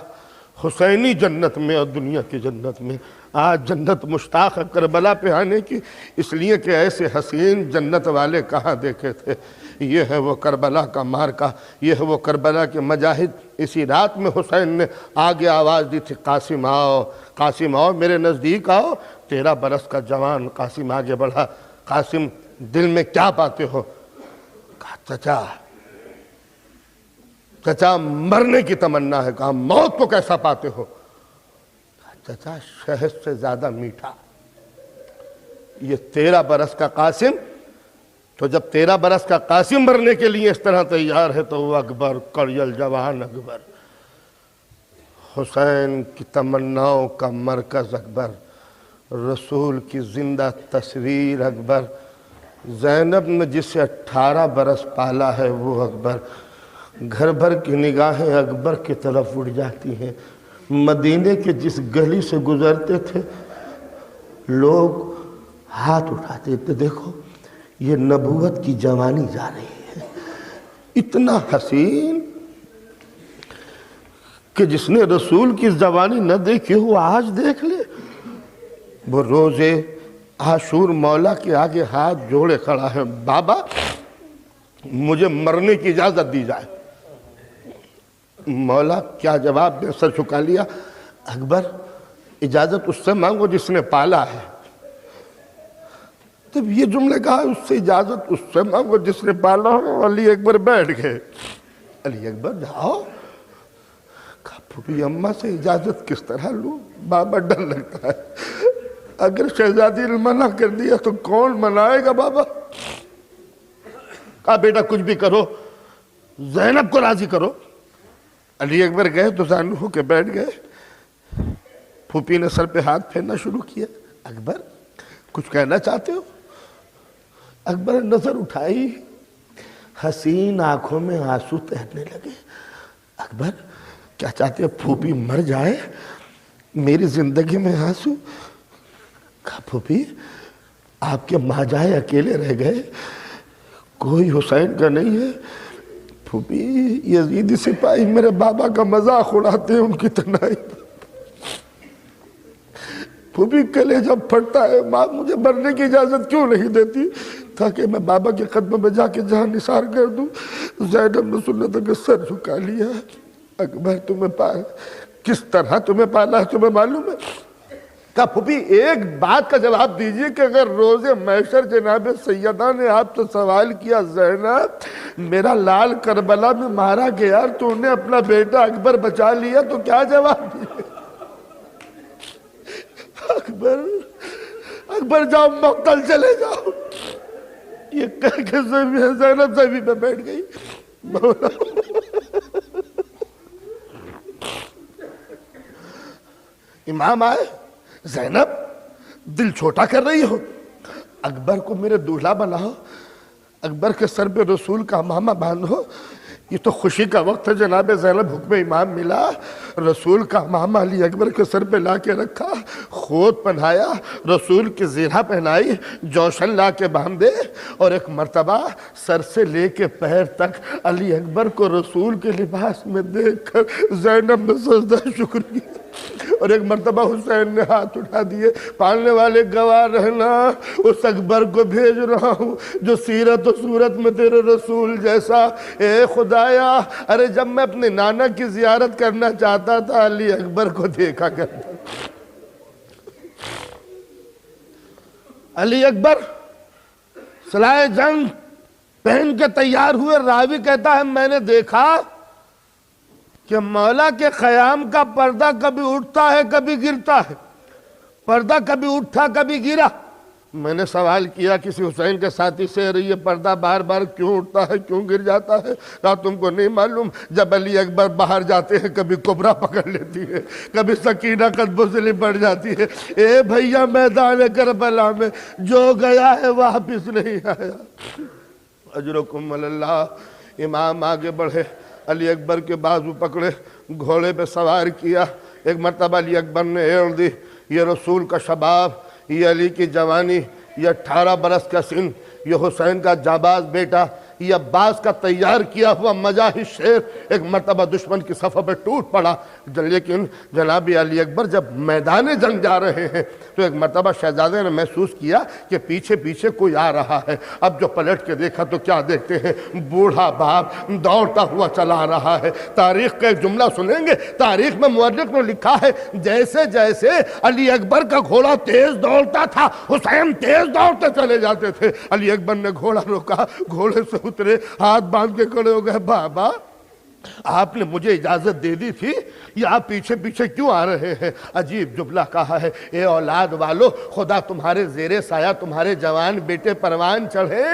حسینی جنت میں اور دنیا کی جنت میں۔ آج جنت مشتاق ہے کربلا پہ آنے کی، اس لیے کہ ایسے حسین جنت والے کہاں دیکھے تھے۔ یہ ہے وہ کربلا کا مارکا، یہ ہے وہ کربلا کے مجاہد۔ اسی رات میں حسین نے آگے آواز دی تھی، قاسم آؤ، قاسم آؤ، میرے نزدیک آؤ۔ 13 برس کا جوان قاسم آگے بڑھا۔ قاسم دل میں کیا پاتے ہو؟ کہا چچا چچا مرنے کی تمنا ہے۔ کہا موت کو کیسا پاتے ہو؟ کہا چچا شہد سے زیادہ میٹھا۔ یہ 13 برس کا قاسم، تو جب 13 برس کا قاسم مرنے کے لیے اس طرح تیار ہے تو وہ اکبر کڑیل جوان اکبر، حسین کی تمناؤں کا مرکز اکبر، رسول کی زندہ تصویر اکبر، زینب نے جسے 18 برس پالا ہے وہ اکبر۔ گھر بھر کی نگاہیں اکبر کی طرف اڑ جاتی ہیں۔ مدینے کے جس گلی سے گزرتے تھے لوگ ہاتھ اٹھاتے تھے، دیکھو یہ نبوت کی جوانی جا رہی ہے، اتنا حسین کہ جس نے رسول کی جوانی نہ دیکھی وہ آج دیکھ لے۔ وہ روزے عاشور مولا کے آگے ہاتھ جوڑے کھڑا ہے، بابا مجھے مرنے کی اجازت دی جائے۔ مولا کیا جواب دے؟ سر جھکا لیا۔ اکبر اجازت اس سے مانگو جس نے پالا ہے۔ جب یہ جملے کہا اس سے اجازت اس سے مانگو جس نے پالا ہے، علی اکبر بیٹھ گئے۔ علی اکبر جاؤ۔ کہا پھوپھی اماں سے اجازت کس طرح لوں؟ بابا ڈر لگتا ہے، اگر شہزادی نے منع کر دیا تو کون منائے گا بابا؟ کہا بیٹا کچھ بھی کرو زینب کو راضی کرو۔ علی اکبر گئے تو زانو ہو کے بیٹھ گئے۔ پھوپھی نے سر پہ ہاتھ پھیرنا شروع کیا۔ اکبر کچھ کہنا چاہتے ہو؟ اکبر نے نظر اٹھائی، حسین آنکھوں میں آنسو تیرنے لگے۔ اکبر کیا چاہتے ہو پھوپھی مر جائے، میری زندگی میں آنسو؟ کہا پھوپھی آپ کے ماں جائے اکیلے رہ گئے، کوئی حسین کا نہیں ہے۔ پھوپھی یزیدی سپاہی میرے بابا کا مذاق اڑاتے ہیں ان کی تنہائی۔ پھوپھی کلیجہ پھٹتا ہے، ماں مجھے مرنے کی اجازت کیوں نہیں دیتی تاکہ میں بابا کے قدموں میں جا کے جہاں نثار کر دوں۔ زینب نے سنت کے سر جھکا لیا۔ اکبر تمہیں کس طرح تمہیں پالا ہے تمہیں معلوم ہے؟ کہا پھوپھی ایک بات کا جواب دیجئے کہ اگر روز محشر جناب سیدہ نے آپ سے سوال کیا زینب میرا لال کربلا میں مارا گیا تو انہیں اپنا بیٹا اکبر بچا لیا تو کیا جواب دیجئے؟ اکبر جاؤ مقتل چلے جاؤ۔ یہ کہہ کے زینب زمین پہ بیٹھ گئی۔ مولا امام آئے، زینب دل چھوٹا کر رہی ہو، اکبر کو میرے دولہا بناؤ، اکبر کے سر پہ رسول کا امامہ باندھو۔ یہ تو خوشی کا وقت ہے جناب زینب، حکم امام ملا، رسول کا امامہ علی اکبر کے سر پہ لا کے رکھا، خود پہنایا، رسول کی زیرہ پہنائی، جوشن لا کے باندھے، اور ایک مرتبہ سر سے لے کے پیر تک علی اکبر کو رسول کے لباس میں دیکھ کر زینب نے سجدہ شکر کیا، اور ایک مرتبہ حسین نے ہاتھ اٹھا دیے، پالنے والے گواہ رہنا اس اکبر کو بھیج رہا ہوں جو سیرت و صورت میں تیرے رسول جیسا۔ اے خدایا، ارے جب میں اپنے نانا کی زیارت کرنا چاہتا تھا علی اکبر کو دیکھا کرتا۔ علی اکبر سلائے جنگ پہن کے تیار ہوئے، راوی کہتا ہے میں نے دیکھا کہ مولا کے خیام کا پردہ کبھی اٹھتا ہے کبھی گرتا ہے، پردہ کبھی اٹھا کبھی گرا۔ میں نے سوال کیا کسی حسین کے ساتھی سے، ارے یہ پردہ بار بار کیوں اٹھتا ہے کیوں گر جاتا ہے؟ کہا تم کو نہیں معلوم، جب علی اکبر باہر جاتے ہیں کبھی کبرا پکڑ لیتی ہے، کبھی سکینہ قدموں سے لپٹ جاتی ہے۔ اے بھیا میدان کربلا میں جو گیا ہے واپس نہیں آیا۔ اجرکم اللہ۔ امام آگے بڑھے، علی اکبر کے بازو پکڑے، گھوڑے پہ سوار کیا۔ ایک مرتبہ علی اکبر نے ایڑ دی، یہ رسول کا شباب، یہ علی کی جوانی، یہ 18 برس کا سن، یہ حسین کا جاباز بیٹا، یہ عباس کا تیار کیا ہوا مجاہد شیر ایک مرتبہ دشمن کی صفوں پہ ٹوٹ پڑا، لیکن جناب علی اکبر جب میدان جنگ جا رہے ہیں تو ایک مرتبہ شہزادے نے محسوس کیا کہ پیچھے پیچھے کوئی آ رہا ہے۔ اب جو پلٹ کے دیکھا تو کیا دیکھتے ہیں، بوڑھا باپ دوڑتا ہوا چلا رہا ہے۔ تاریخ کا ایک جملہ سنیں گے، تاریخ میں مورخ نے لکھا ہے جیسے جیسے علی اکبر کا گھوڑا تیز دوڑتا تھا حسین تیز دوڑتے چلے جاتے تھے۔ علی اکبر نے گھوڑا روکا، گھوڑے سے اترے، ہاتھ باندھ کے کھڑے ہو گئے، بابا آپ نے مجھے اجازت دے دی تھی، یہ آپ پیچھے پیچھے کیوں آ رہے ہیں؟ عجیب جملہ کہا ہے، اے اولاد والو خدا تمہارے زیر سایہ تمہارے جوان بیٹے پروان چڑھے۔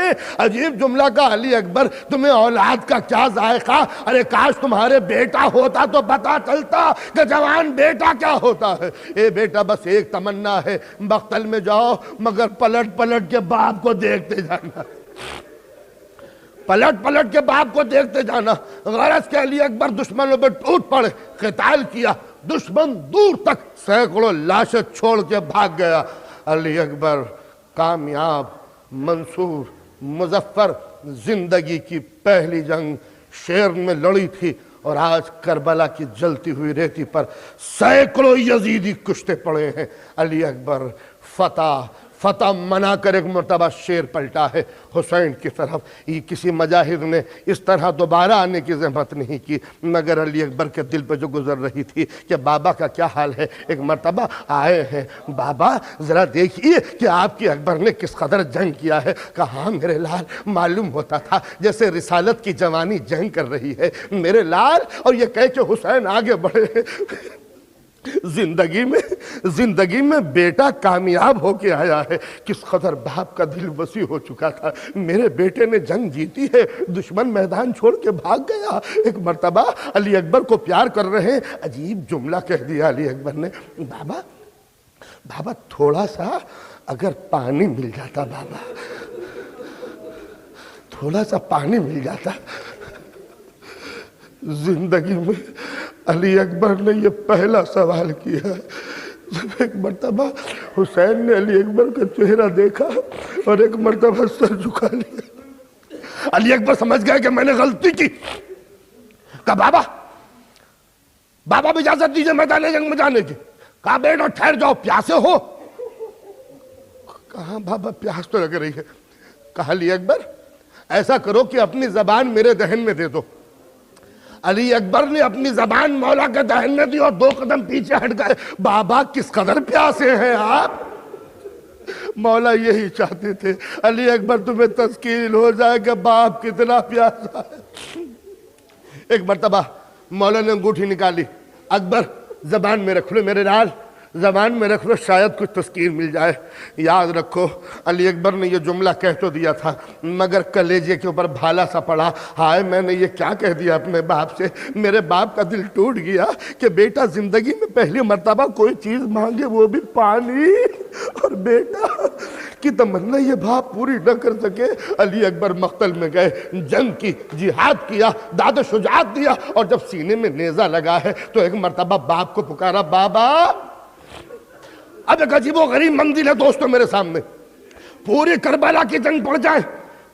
عجیب جملہ کا علی اکبر، تمہیں اولاد کا کیا ذائقہ، ارے کاش تمہارے بیٹا ہوتا تو پتا چلتا کہ جوان بیٹا کیا ہوتا ہے۔ اے بیٹا بس ایک تمنا ہے، مقتل میں جاؤ مگر پلٹ پلٹ کے باپ کو دیکھتے جانا، پلٹ پلٹ کے باپ کو دیکھتے جانا۔ غرض کے علی اکبر دشمنوں پہ ٹوٹ پڑے، قتال کیا، دشمن دور تک سینکڑوں لاشیں چھوڑ کے بھاگ گیا۔ علی اکبر کامیاب، منصور، مظفر، زندگی کی پہلی جنگ شیر میں لڑی تھی، اور آج کربلا کی جلتی ہوئی ریتی پر سینکڑوں یزیدی کشتے پڑے ہیں۔ علی اکبر فتح منا کر ایک مرتبہ شیر پلٹا ہے حسین کی طرف۔ یہ کسی مجاہد نے اس طرح دوبارہ آنے کی زحمت نہیں کی، مگر علی اکبر کے دل پہ جو گزر رہی تھی کہ بابا کا کیا حال ہے۔ ایک مرتبہ آئے ہیں، بابا ذرا دیکھیے کہ آپ کی اکبر نے کس قدر جنگ کیا ہے۔ کہا ہاں میرے لال، معلوم ہوتا تھا جیسے رسالت کی جوانی جنگ کر رہی ہے میرے لال، اور یہ کہہ کہ حسین آگے بڑھے۔ زندگی میں بیٹا کامیاب ہو کے آیا ہے، کس قدر باپ کا دل وسیع ہو چکا تھا۔ میرے بیٹے نے جنگ جیتی ہے، دشمن میدان چھوڑ کے بھاگ گیا۔ ایک مرتبہ علی اکبر کو پیار کر رہے ہیں، عجیب جملہ کہہ دیا علی اکبر نے، بابا تھوڑا سا اگر پانی مل جاتا، بابا تھوڑا سا پانی مل جاتا۔ زندگی میں علی اکبر نے یہ پہلا سوال کیا۔ جب ایک مرتبہ حسین نے علی اکبر کا چہرہ دیکھا اور ایک مرتبہ سر جھکا لیا۔ علی اکبر سمجھ گئے کہ میں نے غلطی کی۔ کہا بابا بھی اجازت دیجئے میدان جنگ میں جانے کی۔ کہا بیٹا ٹھہر جاؤ، پیاسے ہو؟ کہا بابا پیاس تو لگ رہی ہے۔ کہا علی اکبر ایسا کرو کہ اپنی زبان میرے دہن میں دے دو۔ علی اکبر نے اپنی زبان مولا کے دہن میں دی اور 2 قدم پیچھے ہٹ گئے۔ بابا کس قدر پیاسے ہیں آپ؟ مولا یہی چاہتے تھے علی اکبر تمہیں تذکیر ہو جائے کہ باپ کتنا پیاسا ہے۔ ایک مرتبہ مولا نے انگوٹھی نکالی، اکبر زبان میں رکھ لو میرے لال، زبان میں رکھ لو، شاید کچھ تذکیر مل جائے۔ یاد رکھو علی اکبر نے یہ جملہ کہہ تو دیا تھا مگر کلیجے کے اوپر بھالا سا پڑا۔ ہائے میں نے یہ کیا کہہ دیا اپنے باپ سے۔ میرے باپ کا دل ٹوٹ گیا کہ بیٹا زندگی میں پہلی مرتبہ کوئی چیز مانگے وہ بھی پانی، اور بیٹا کی تمنا یہ باپ پوری نہ کر سکے۔ علی اکبر مقتل میں گئے، جنگ کی، جہاد کیا، داد شجاعت دیا، اور جب سینے میں نیزہ لگا ہے تو ایک مرتبہ باپ کو پکارا، بابا اب ایک عجیب و غریب منزل ہے دوستو میرے سامنے۔ پوری کربلا کی جنگ پڑ جائے،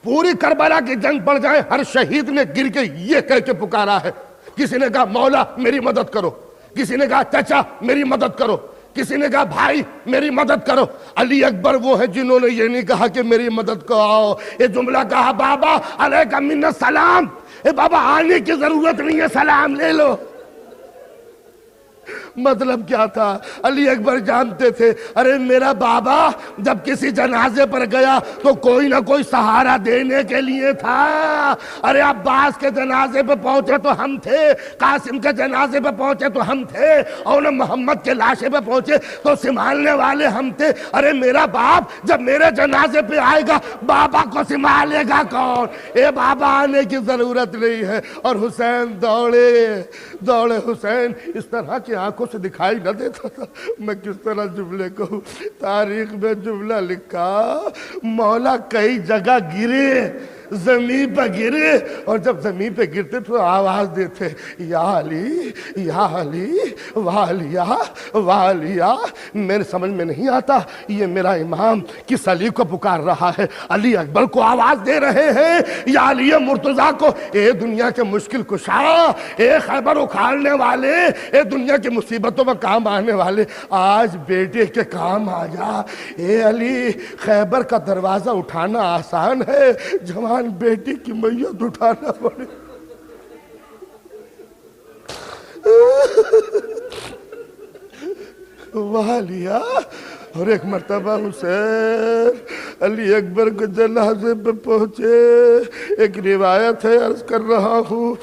پوری کربلا کی جنگ پڑ جائے، ہر شہید نے گر کے یہ کہہ کے پکارا ہے، کسی نے کہا مولا میری مدد کرو، کسی نے کہا چچا میری مدد کرو، کسی نے کہا بھائی میری مدد کرو۔ علی اکبر وہ ہیں جنہوں نے یہ نہیں کہا کہ میری مدد کرو، یہ جملہ کہا، بابا علیکہ من السلام، اے بابا آنے کی ضرورت نہیں ہے، سلام لے لو۔ مطلب کیا تھا؟ علی اکبر جانتے تھے ارے میرا بابا جب کسی جنازے پر گیا تو کوئی نہ کوئی سہارا دینے کے لیے تھا۔ ارے عباس کے جنازے پہ پہنچے تو ہم تھے، قاسم کے جنازے پہ پہنچے تو ہم تھے، اور محمد کے لاشے پہ پہنچے تو سنبھالنے والے ہم تھے۔ ارے میرا باپ جب میرے جنازے پہ آئے گا بابا کو سنبھالے گا کون؟ اے بابا آنے کی ضرورت نہیں ہے۔ اور حسین دوڑے حسین اس طرح کی آنکھوں سے دکھائی نہ دیتا تھا۔ میں کس طرح جملے کہوں، تاریخ میں جملہ لکھا، مولا کئی جگہ گرے زمین پہ گرے، اور جب زمین پہ گرتے تو آواز دیتے یا علی یا علی والیا والیا۔ میرے سمجھ میں نہیں آتا یہ میرا امام کس علی کو پکار رہا ہے؟ علی اکبر کو آواز دے رہے ہیں یا علی مرتضیٰ کو؟ اے دنیا کے مشکل کشا، اے خیبر اکھاڑنے والے، اے دنیا کی مصیبتوں میں کام آنے والے، آج بیٹے کے کام آ جا۔ اے علی، خیبر کا دروازہ اٹھانا آسان ہے، جوان بیٹی کی میت اٹھانا پڑے۔ والیا۔ اور ایک مرتبہ حسین علی اکبر کے جنازے پہ پہنچے۔ ایک روایت ہے، عرض کر رہا ہوں،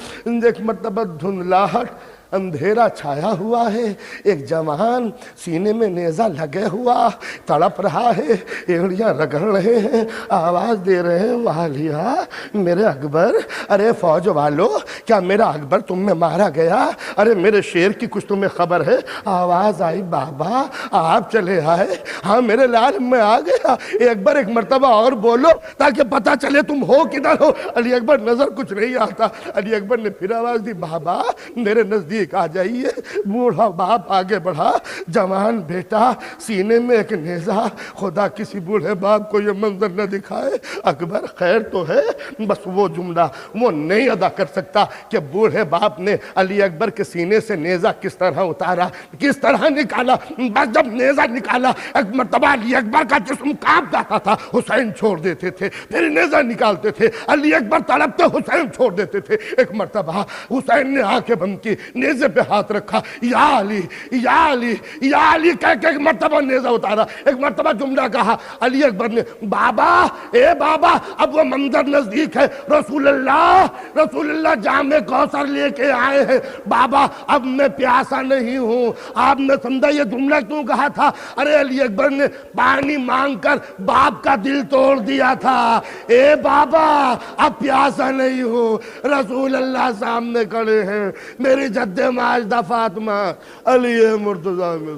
ایک مرتبہ دھندلاہٹ، اندھیرا چھایا ہوا ہے، ایک جوان سینے میں نیزہ لگے ہوا تڑپ رہا ہے، اینڑیاں رگڑ رہے ہیں، آواز دے رہے ہیں والیا میرے اکبر، ارے فوج والو، کیا میرا اکبر تم میں مارا گیا؟ ارے میرے شیر کی کچھ تمہیں خبر ہے؟ آواز آئی بابا آپ چلے آئے، ہاں میرے لال میں آ گیا۔ اے اکبر ایک مرتبہ اور بولو تاکہ پتہ چلے تم ہو کدھر ہو۔ علی اکبر نظر کچھ نہیں آتا۔ علی اکبر نے پھر آواز دی بابا میرے نزدیک آ جائیے۔ بوڑھا باپ آگے بڑھا، جوان بیٹا سینے میں ایک نیزہ، خدا کسی بوڑھے باپ کو یہ منظر نہ دکھائے۔ اکبر خیر تو ہے، بس وہ جملہ وہ نہیں ادا کر سکتا کہ بوڑھے باپ نے علی اکبر کے سینے سے نیزہ کس طرح اتارا، کس طرح نکالا۔ بس جب نیزہ نکالا، ایک مرتبہ علی اکبر کا جسم کانپ جاتا تھا، حسین چھوڑ دیتے تھے، پھر نیزہ نکالتے تھے، علی اکبر تڑپتے، حسین چھوڑ دیتے تھے۔ ایک مرتبہ حسین نے آنکھیں بند کی، نیزے پہ ہاتھ رکھا، یا علی یا علی یا علی کہہ کے ایک مرتبہ نیزہ اتارا۔ ایک مرتبہ جملہ کہا، علی اکبر نے بابا اے بابا اب وہ منظر نزدیک ہے، رسول اللہ جام کوثر لے کے آئے ہیں، بابا اب میں پیاسا نہیں ہوں۔ آپ نے سمجھا یہ جملہ کیوں کہا تھا؟ ارے علی اکبر نے پانی مانگ کر باپ کا دل توڑ دیا تھا۔ اے بابا اب پیاسا نہیں ہوں، رسول اللہ سامنے کھڑے ہیں، میری جد ماجدہ فاطمہ علی مرتضیٰ میں